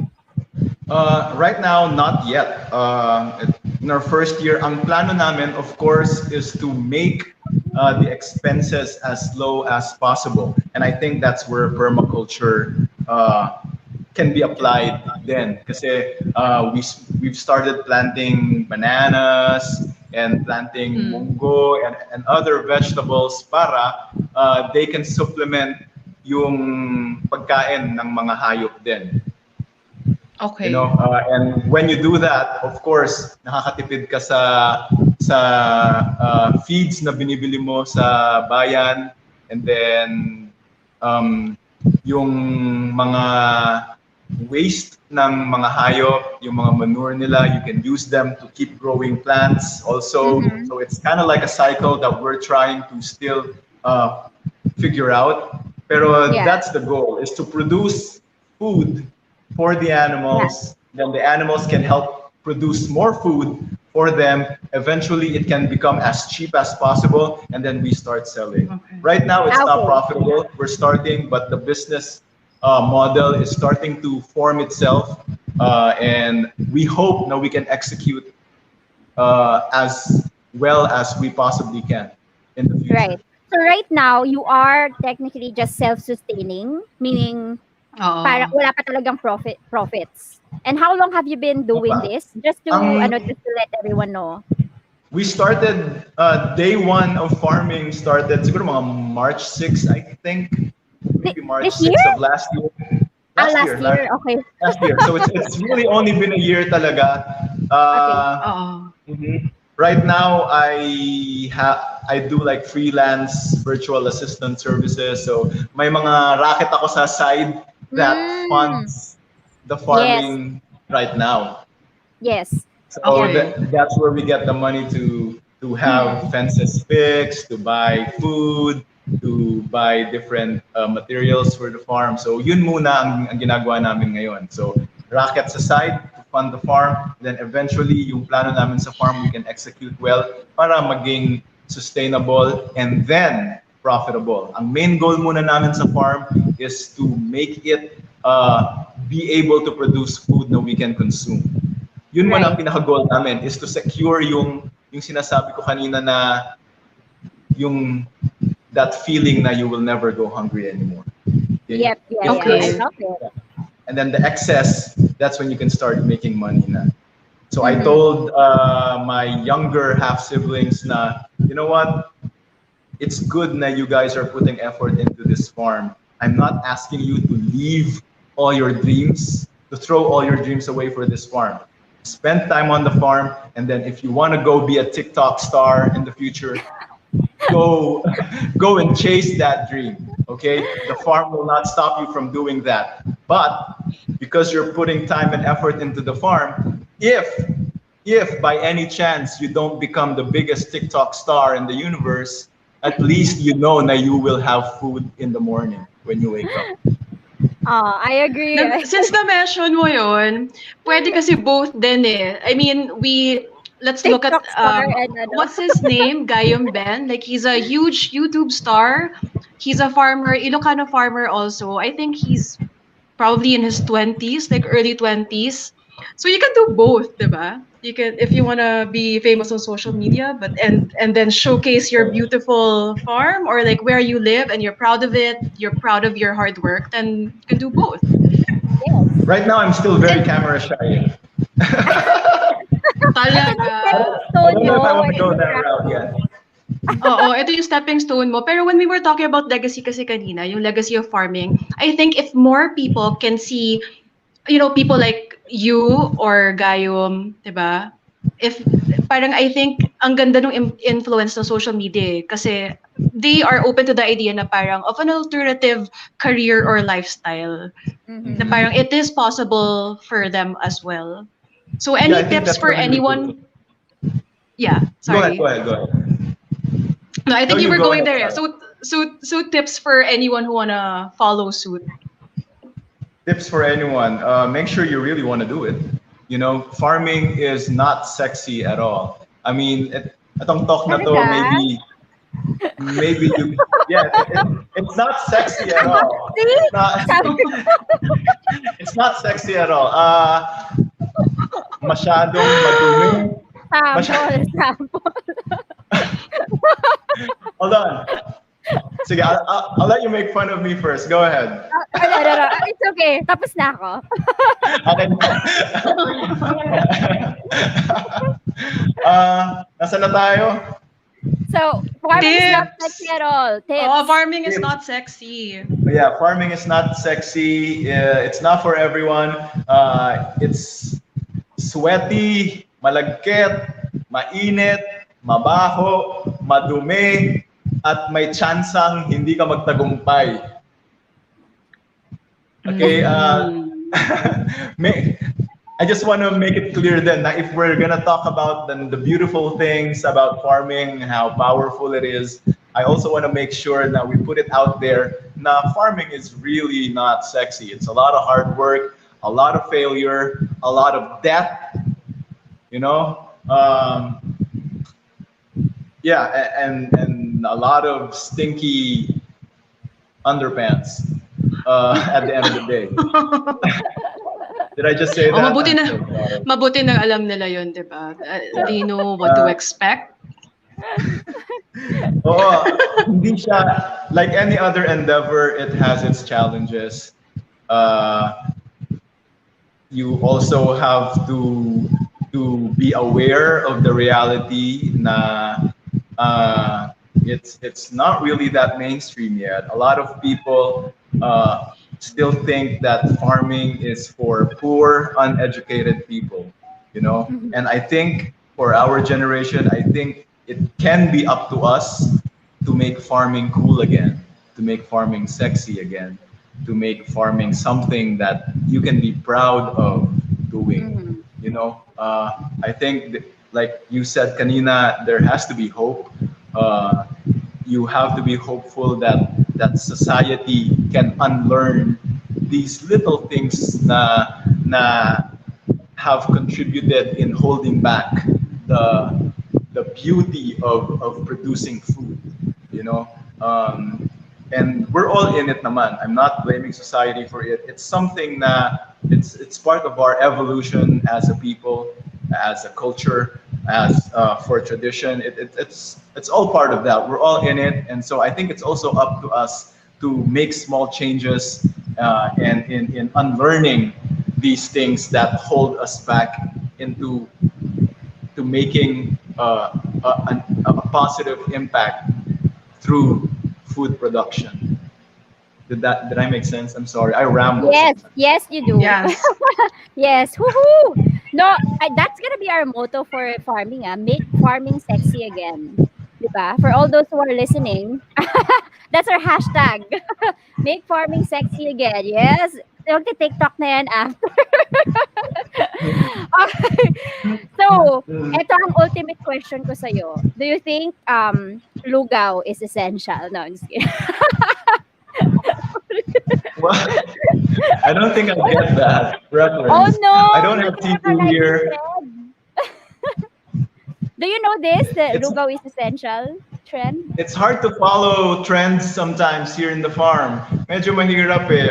Right now, not yet. In our first year, ang plano namin, of course, is to make the expenses as low as possible. And I think that's where permaculture can be applied then. Kasi we've started planting bananas and planting munggo and other vegetables para they can supplement yung pagkain ng mga hayop din. Okay. You know, and when you do that, of course, nakakatipid ka sa feeds na binibili mo sa bayan, and then yung mga waste ng mga hayop, yung mga manure nila, you can use them to keep growing plants also. So it's kind of like a cycle that we're trying to still figure out. Pero that's the goal, is to produce food for the animals. Then the animals can help produce more food for them. Eventually, it can become as cheap as possible, and then we start selling. Okay. Right now, it's not profitable. We're starting, but the business model is starting to form itself, and we hope now we can execute as well as we possibly can in the future. Right. So right now, you are technically just self-sustaining, meaning para Oo. wala pa talagang profits. And how long have you been doing this? Just to Ang just to let everyone know. we started day one of farming started siguro mga March 6, I think, maybe March This year? 6 of last year. Last Last year, year. Okay. last year. So it's really only been a year talaga. Okay. Oo. Mhm. Right now I do like freelance virtual assistant services. So may mga racket ako sa side that Mm. funds the Yes. farming right now. Yes. So Yeah. Okay. that's where we get the money to have Mm. fences fixed, to buy food, to buy different materials for the farm. So yun muna ang ginagawa namin ngayon. So rackets aside to fund the farm, then eventually yung plano namin sa farm we can execute well para maging sustainable and then profitable. Ang main goal muna namin sa farm is to make it be able to produce food na we can consume. Yun muna ang Right. pinaka-goal namin is to secure yung sinasabi ko kanina na yung that feeling na you will never go hungry anymore. Okay? Yep. Yeah. Yeah. I Okay. Because, love it. and then the excess, that's when you can start making money na. So I Mm-hmm. told my younger half siblings na, you know what? It's good na you guys are putting effort into this farm. I'm not asking you to leave all your dreams, to throw all your dreams away for this farm. Spend time on the farm, and then if you want to go be a TikTok star in the future, go go and chase that dream. Okay, the farm will not stop you from doing that. But because you're putting time and effort into the farm, if by any chance you don't become the biggest TikTok star in the universe, at least you know that you will have food in the morning when you wake up. I agree. Since na-mention mo yun, pwede kasi both din eh. I mean, let's look at, TikTok star and what's his name? Gayom Ben. Like, he's a huge YouTube star. He's a farmer, Ilocano farmer also. I think he's probably in his 20s, like early 20s. So you can do both, diba? You can, if you want to be famous on social media, but and then showcase your beautiful farm or like where you live and you're proud of it, you're proud of your hard work, then you can do both. Yes. Right now, I'm still very camera shy. Talaga. Stepping I stone don't know if I mo want to in go the that craft. route yet. Oo, ito yung stepping stone mo. Pero when we were talking about legacy kasi kanina, yung legacy of farming, I think if more people can see, people like you or Gayom, 'di ba? If parang I think ang ganda ng influence ng social media kasi they are open to the idea na parang of an alternative career or lifestyle. Mm-hmm. Na parang it is possible for them as well. So Yeah, any I think tips that's for a really good. anyone? Yeah, sorry. Go ahead, go ahead. No, I No, think you you were go going ahead. there. Sorry. So tips for anyone who wanna follow suit. Tips for anyone: make sure you really want to do it. You know, farming is not sexy at all. I mean, itong talk na to, Talaga? maybe you, yeah, it's not sexy at all. See? It's not, Sabi ko, it's not sexy at all. Masyadong madumi. sample. Hold on. Sige, I'll let you make fun of me first. Go ahead. No. It's okay. Tapos na ako. Okay. Nasa na tayo? So, farming is not Tips. sexy at all. Tips. Oh, farming is Tips. not sexy. Yeah, farming is not sexy. It's not for everyone. It's sweaty, malagkit, mainit, mabaho, madumi, at may tsansang hindi ka magtagumpay. Okay, I just want to make it clear then that if we're gonna talk about the beautiful things about farming, how powerful it is, I also want to make sure that we put it out there. Now, farming is really not sexy. It's a lot of hard work, a lot of failure, a lot of death. You know, yeah, and a lot of stinky underpants. at the end of the day. Did I just say Oh, that? mabuti I'm na, so sorry. mabuti na alam nila yun, di ba? Yeah. They know what to expect. Oo, hindi siya, like any other endeavor, it has its challenges. Uh, you also have to be aware of the reality na it's not really that mainstream yet. A lot of people still think that farming is for poor, uneducated people, you know. And I think for our generation, I think it can be up to us to make farming cool again, to make farming sexy again, to make farming something that you can be proud of doing. You know, I think like you said, Kanina, there has to be hope. Uh, you have to be hopeful that society can unlearn these little things na have contributed in holding back the the beauty of producing food, you know. And we're all in it naman. I'm not blaming society for it. It's something that it's part of our evolution as a people, as a culture, as for tradition. It's all part of that. We're all in it, and so I think it's also up to us to make small changes and in unlearning these things that hold us back into to making a positive impact through food production. Did I make sense? I'm sorry, I ramble Yes, sometimes. yes, you do. Yes. Yes, woohoo! No, that's gonna be our motto for farming. Make farming sexy again. Diba? For all those who are listening, that's our hashtag. Make farming sexy again. Yes. TikTok na yan after. Okay. So, eto ang ultimate question ko sa'yo. Do you think lugaw is essential? No, I'm just kidding. Well, I don't think I get that Oh reference. no! I don't have Hindi ka Tifu like here. said. Do you know this? The It's lugaw is essential trend? it's hard to follow trends sometimes here in the farm. Medyo mahirap eh.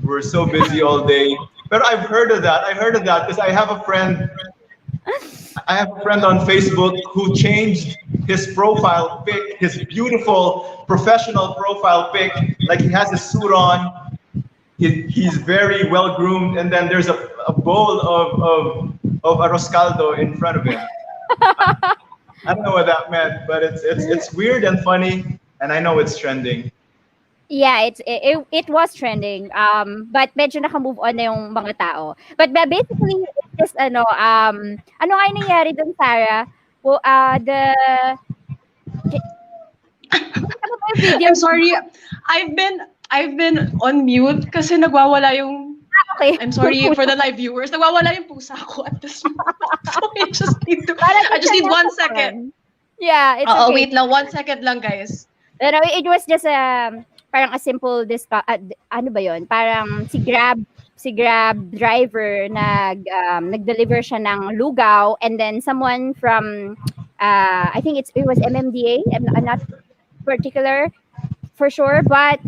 We're so busy all day. But I've heard of that. I heard of that because I have a friend. I have a friend on Facebook who changed his profile pic, his beautiful professional profile pic. Like he has a suit on. He's very well groomed, and then there's a bowl of arroz caldo in front of him. I don't know what that meant, but it's weird and funny, and I know it's trending. Yeah, it was trending. But medyo naka-move on na yung mga tao. But basically, it's just ano nga yung nangyari dun, Sarah? Well, ano ba yung video? I'm sorry. I've been on mute kasi nagwawala yung Okay. I'm sorry for the live viewers. Nagwawala yung pusa ko at this moment. So Parang I just need siya 1 nasa second. phone. Yeah, it's Oo, okay. wait lang. 1 second lang, guys. It was just parang a simple ano ba yon? Parang si Grab driver nag-deliver siya ng lugaw, and then someone from I think it was MMDA. I'm not particular for sure, but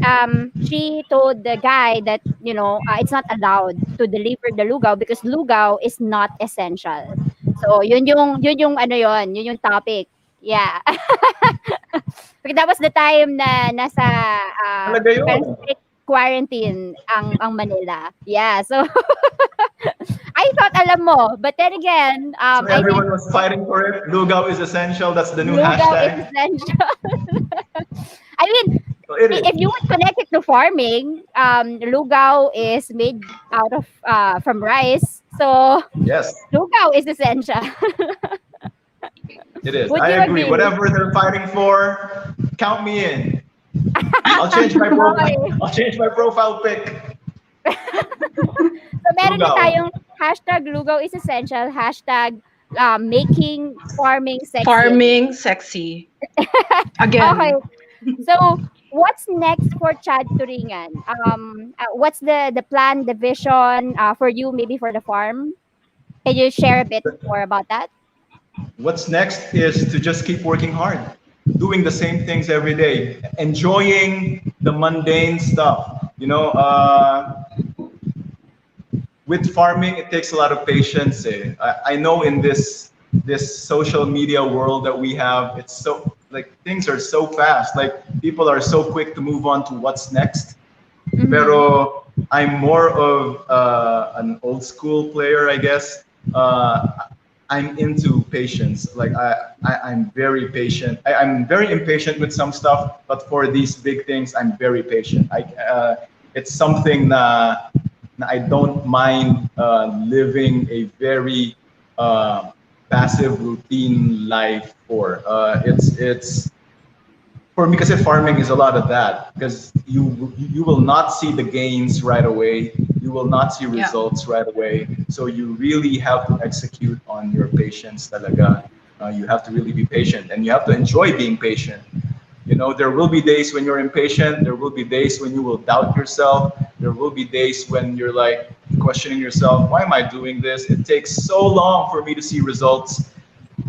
she told the guy that it's not allowed to deliver the lugaw because lugaw is not essential. So yun yung ano yun yung topic. Yeah. Because that was the time na nasa Talaga parang yun. strict quarantine ang Manila. Yeah, so I thought alam mo, but then again, So I think everyone was fighting for it. Lugaw is essential. That's the new lugaw is hashtag. essential. I mean, So it is. if you would connect it to farming, lugaw is made out of from rice. So Yes, lugaw is essential. it is. Would I you agree. agree? Whatever they're fighting for, count me in. I'll change my Okay. profile. I'll change my profile pic. So meron na Lugaw. tayong hashtag lugaw is essential, hashtag making farming sexy. Farming sexy. Okay. Again. So what's next for Chad Turingan? What's the plan, the vision for you, maybe for the farm? Can you share a bit more about that? What's next is to just keep working hard, doing the same things every day, enjoying the mundane stuff. You know, with farming, it takes a lot of patience. I know in this social media world that we have, it's so like things are so fast. Like people are so quick to move on to what's next. Pero I'm more of an old school player, I guess. I'm into patience. Like I'm very patient. I'm very impatient with some stuff, but for these big things, I'm very patient. It's something na I don't mind living a very passive routine life for. It's for me, because farming is a lot of that, because you will not see the gains right away, you will not see Yeah. results right away, so you really have to execute on your patience talaga. You have to really be patient, and you have to enjoy being patient. You know, there will be days when you're impatient, there will be days when you will doubt yourself, there will be days when you're like questioning yourself, why am I doing this, it takes so long for me to see results.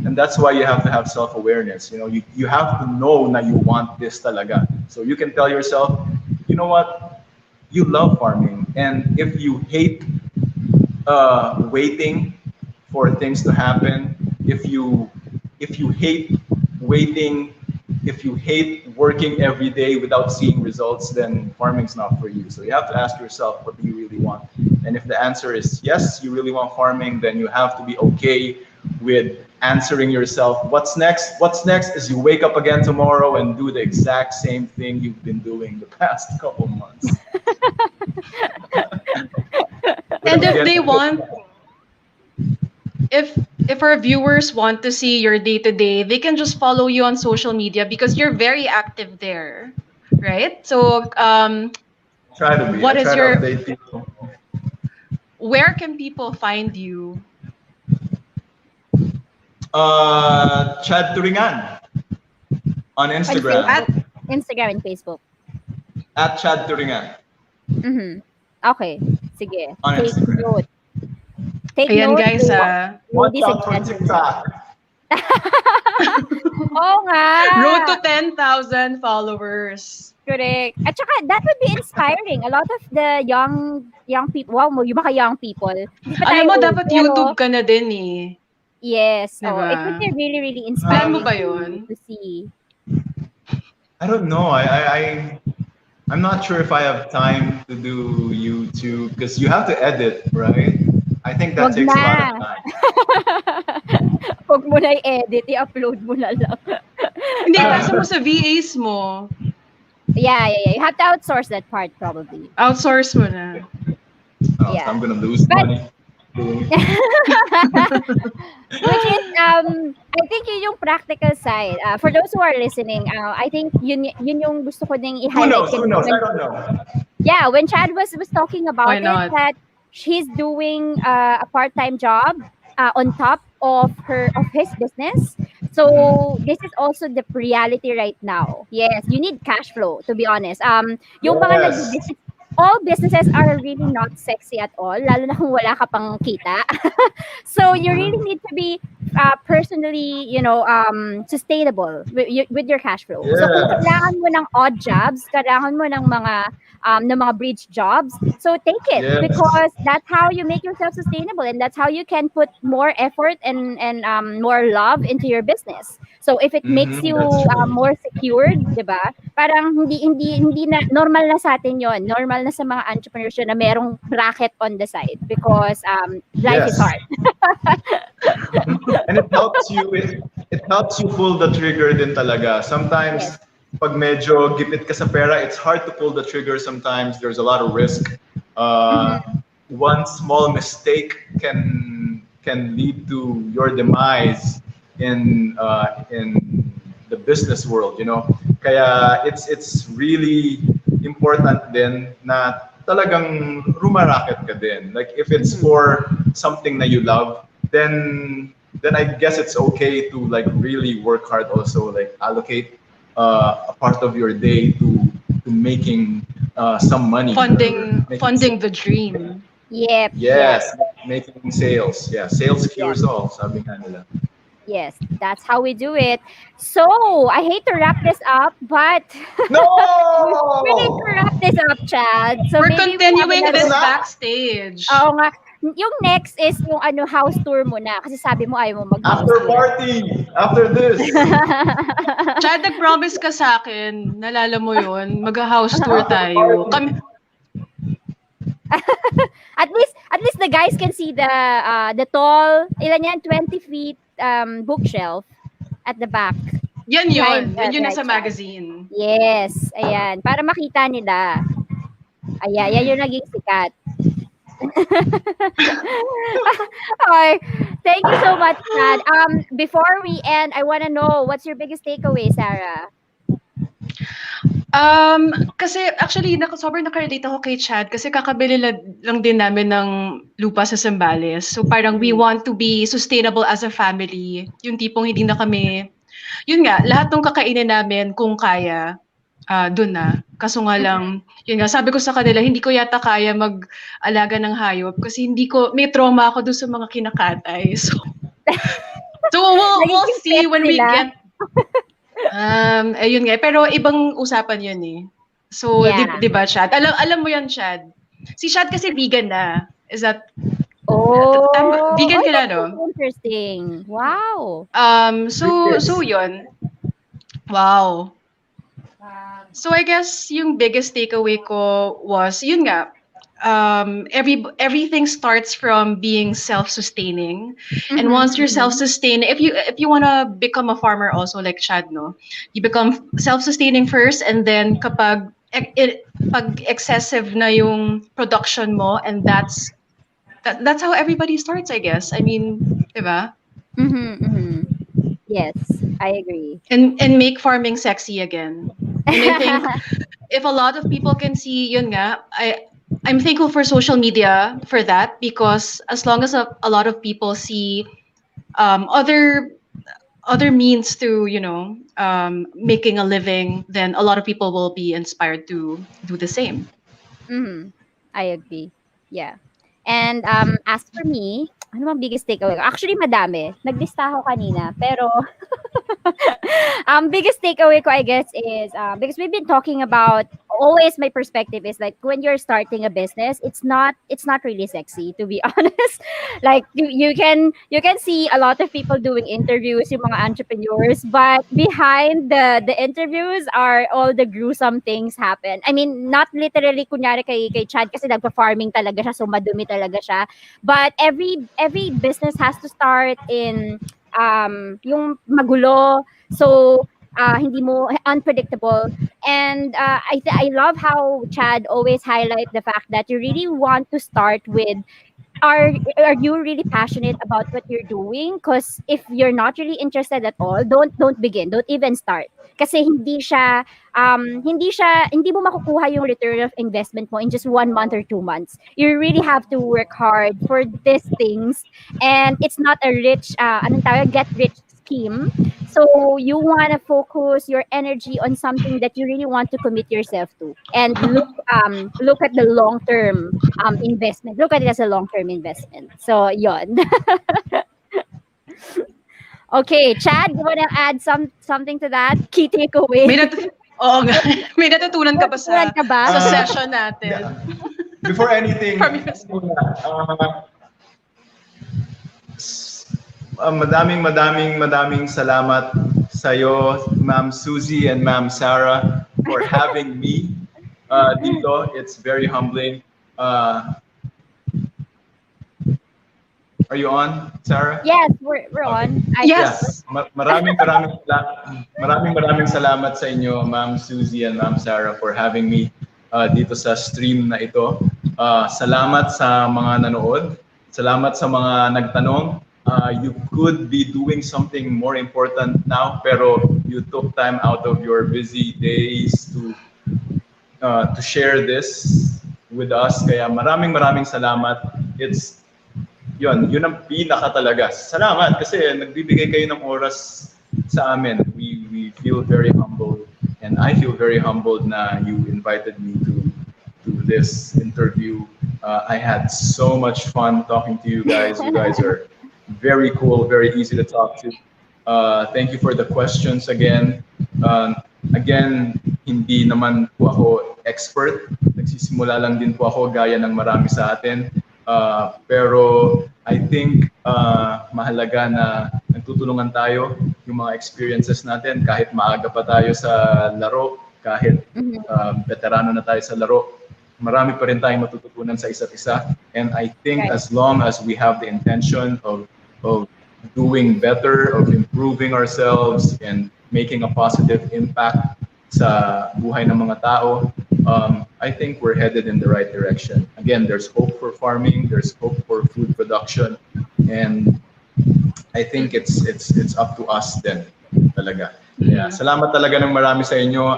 And that's why you have to have self-awareness. You know, you have to know that you want this talaga. So you can tell yourself, you know what, you love farming. And if you hate waiting for things to happen, if you hate waiting, if you hate working every day without seeing results, then farming's not for you. So you have to ask yourself, what do you really want? And if the answer is yes, you really want farming, then you have to be okay with answering yourself, what's next? What's next is you wake up again tomorrow and do the exact same thing you've been doing the past couple months. And Without if they getting want, if our viewers want to see your day to day, they can just follow you on social media because you're very active there, right? So, try to be. I what is try to your update people. where can people find you? Chad Turingan on On Instagram Facebook, At Instagram and Facebook. at Chad Turingan Mhm. Okay, sige. on Take Instagram. note. Take ayan note, guys, Watch ladies and out for gentlemen. TikTok. Oo nga. road to 10,000 followers. Correct. At saka that would be inspiring. A lot of the young people, wow, yung mga young people, hindi pa Alam tayo mo, old, dapat pero YouTube ka na din eh. yes, oh, it would Diba? be really, really Plan mo inspiring ba to yun? see. I don't know. I'm not sure if I have time to do YouTube because you have to edit, right? I think that Wag takes a lot of na. time. Wag mo na i-edit, i-upload mo na lang. Hindi, pasa mo sa VAs mo. Yeah. You have to outsource that part probably. Outsource mo na. Oh, so Yeah. I'm gonna lose But money doing it. which is I think yun yung practical side. For those who are listening, I think yun yung gusto ko ding Who i-highlight knows? Who kanina knows? I when don't know. yeah, when Chad was talking Why about it, not? that she's doing a part-time job on top of his business. So this is also the reality right now. Yes, you need cash flow, to be honest. Yung mga Yes. nagbi-business, all businesses are really not sexy at all, lalo na kung wala ka pang kita. So you really need to be personally, sustainable with your cash flow. So kung Yes. kailangan mo ng odd jobs, kailangan mo ng mga bridge jobs, so take it, Yes. because that's how you make yourself sustainable, and that's how you can put more effort and more love into your business. So if it makes you That's true. more secured, 'di ba? Parang hindi na normal na sa atin 'yon. Normal na sa mga entrepreneurs yun na merong bracket on the side because life is Yes. hard. And it helps you pull the trigger din talaga. Yes. Sometimes pag medyo gipit ka sa pera, it's hard to pull the trigger sometimes. There's a lot of risk. One small mistake can lead to your demise in the business world, you know. Kaya it's really important din na talagang rumaraket ka din. Like if it's for something that you love, then I guess it's okay to like really work hard also, like allocate a part of your day to making some money. Funding the dream. Yep. Yes, making sales. Yeah, sales Yep. cures all, sabi nga nila. Yes, that's how we do it. So, I hate to wrap this up, but we need to No! wrap this up, Chad. So, We're maybe we have continuing It's another. this not. backstage. Oo nga. Yung next is yung house tour mo na. Kasi sabi mo ayaw mo mag-house After tour. party. After this. Chad, nag-promise ka sa akin, nalala mo yun, mag-house tour After tayo. party. Kami, At least the guys can see the tall, ilan yan, 20 feet bookshelf at the back yan behind yun. Yun yung the nasa Chad. magazine. Yes, ayan. Para makita nila. Ayan, yan yung naging sikat. Okay. Thank you so much, Chad. Before we end, I want to know what's your biggest takeaway, Sarah? Kasi actually, sobrang nakarelate ako kay Chad kasi kakabili lang din namin ng lupa sa Zambales. So parang we want to be sustainable as a family. Yung tipong hindi na kami, yun nga, lahat ng kakainin namin kung kaya, dun na. Kaso nga lang, yun nga, sabi ko sa kanila, hindi ko yata kaya mag-alaga ng hayop kasi may trauma ako dun sa mga kinakatay. So we'll Nagiging see pet when we sila. get ayun nga, pero ibang usapan 'yun eh. So, Yeah. di ba, Chad? Alam mo 'yan, Chad. Si Chad kasi vegan na. Is that Oh, vegan ka na, that's no? so interesting. Wow. So 'yun. Wow. So I guess yung biggest takeaway ko was yun nga. Everything starts from being self-sustaining, and once you're self-sustaining, if you want to become a farmer also like Chad, no, you become self-sustaining first, and then pag excessive na yung production mo, and that's how everybody starts, I guess. I mean, diba? Yes, I agree. And make farming sexy again. And I think if a lot of people can see, yun nga, I'm thankful for social media for that, because as long as a lot of people see other means to making a living, then a lot of people will be inspired to do the same. I agree. Yeah. And as for me, ano bang biggest takeaway ko? Actually, madami. Naglista ako kanina. Pero biggest takeaway ko, I guess, is because we've been talking about, always my perspective is like when you're starting a business, it's not really sexy, to be honest. Like you can see a lot of people doing interviews, yung mga entrepreneurs, but behind the interviews are all the gruesome things happen. I mean, not literally kunyari kay Chad kasi nagpa-farming talaga siya, so madumi talaga siya. But every business has to start in yung magulo. So hindi mo unpredictable. And I love how Chad always highlight the fact that you really want to start with, are you really passionate about what you're doing? Because if you're not really interested at all, don't begin, don't even start. Kasi hindi mo makukuha yung return of investment mo in just 1 month or 2 months. You really have to work hard for these things, and it's not a anong tawag, get rich scheme. So you want to focus your energy on something that you really want to commit yourself to, and look at the long term investment. Look at it as a long term investment. So yon. Okay, Chad, you wanna add something to that? Key takeaway. Oo nga. May natutunan ka ba Natutunan ka ba? sa session natin? Yeah. Before anything, From your- madaming salamat sa'yo, Ma'am Susie and Ma'am Sarah, for having me dito. It's very humbling. Are you on, Sarah? Yes, we're on. Yes. Yeah. Maraming salamat sa inyo, Ma'am Susie and Ma'am Sarah, for having me dito sa stream na ito. Salamat sa mga nanood. Salamat sa mga nagtanong. You could be doing something more important now, pero you took time out of your busy days to share this with us. Kaya maraming salamat. Yun ang pinaka talaga. Salamat kasi nagbibigay kayo ng oras sa amin. We feel very humbled, and I feel very humbled na you invited me to this interview. I had so much fun talking to you guys. You very cool, very easy to talk to. Thank you for the questions again. Again, hindi naman po ako expert. Nagsisimula lang din po ako gaya ng marami sa atin. Pero I think mahalaga na nagtutulungan tayo yung mga experiences natin kahit maaga pa tayo sa laro, kahit veterano na tayo sa laro. Marami pa rin tayong matututunan sa isa't isa. And I think as long as we have the intention of doing better, of improving ourselves and making a positive impact sa buhay ng mga tao, I think we're headed in the right direction. Again, there's hope for farming, there's hope for food production, and I think it's up to us then talaga. Yeah, salamat talaga ng marami sa inyo.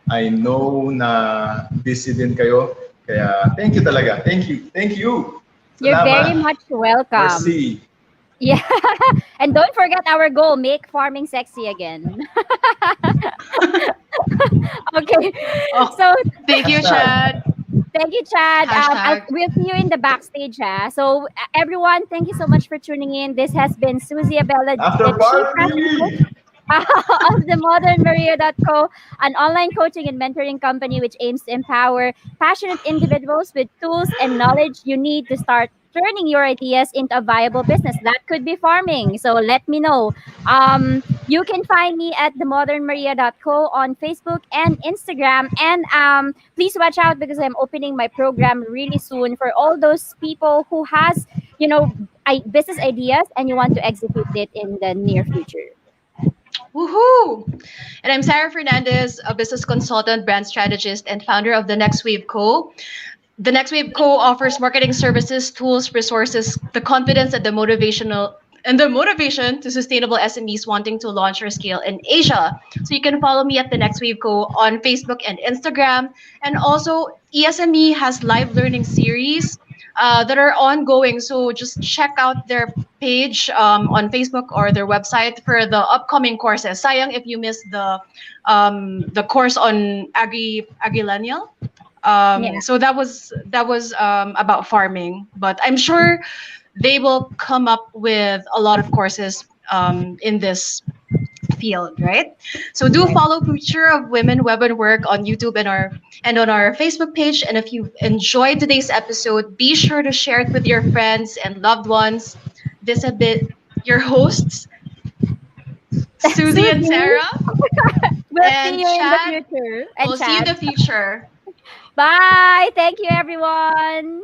I know na busy din kayo. Kaya thank you talaga. Thank you. Thank you. You're Salamat. very much welcome. Merci. Yeah. And don't forget our goal, make farming sexy again. Okay. So Thank you, Chad. thank you, Chad. Hashtag. We'll see you in the backstage. So everyone, thank you so much for tuning in. This has been Susie Abella, After the Chief party. of the modernmaria.co, an online coaching and mentoring company which aims to empower passionate individuals with tools and knowledge you need to start turning your ideas into a viable business. That could be farming. So let me know. You can find me at themodernmaria.co on Facebook and Instagram. And please watch out because I'm opening my program really soon for all those people who has, business ideas and you want to execute it in the near future. Woohoo! And I'm Sarah Fernandez, a business consultant, brand strategist, and founder of The Next Wave Co. The Next Wave Co. offers marketing services, tools, resources, the confidence and the motivation to sustainable SMEs wanting to launch or scale in Asia. So you can follow me at The Next Wave Co. on Facebook and Instagram. And also, ESME has live learning series that are ongoing. So just check out their page on Facebook or their website for the upcoming courses. Sayang if you missed the course on agrilenial. So that was about farming, but I'm sure they will come up with a lot of courses in this field, right? So do follow Future of Women Web and Work on YouTube and on our Facebook page. And if you enjoyed today's episode, be sure to share it with your friends and loved ones. This has been your hosts, Susie and Sarah. We'll And see you Chad, in the future. And We'll see you in Chad. the future. Bye. Thank you, everyone.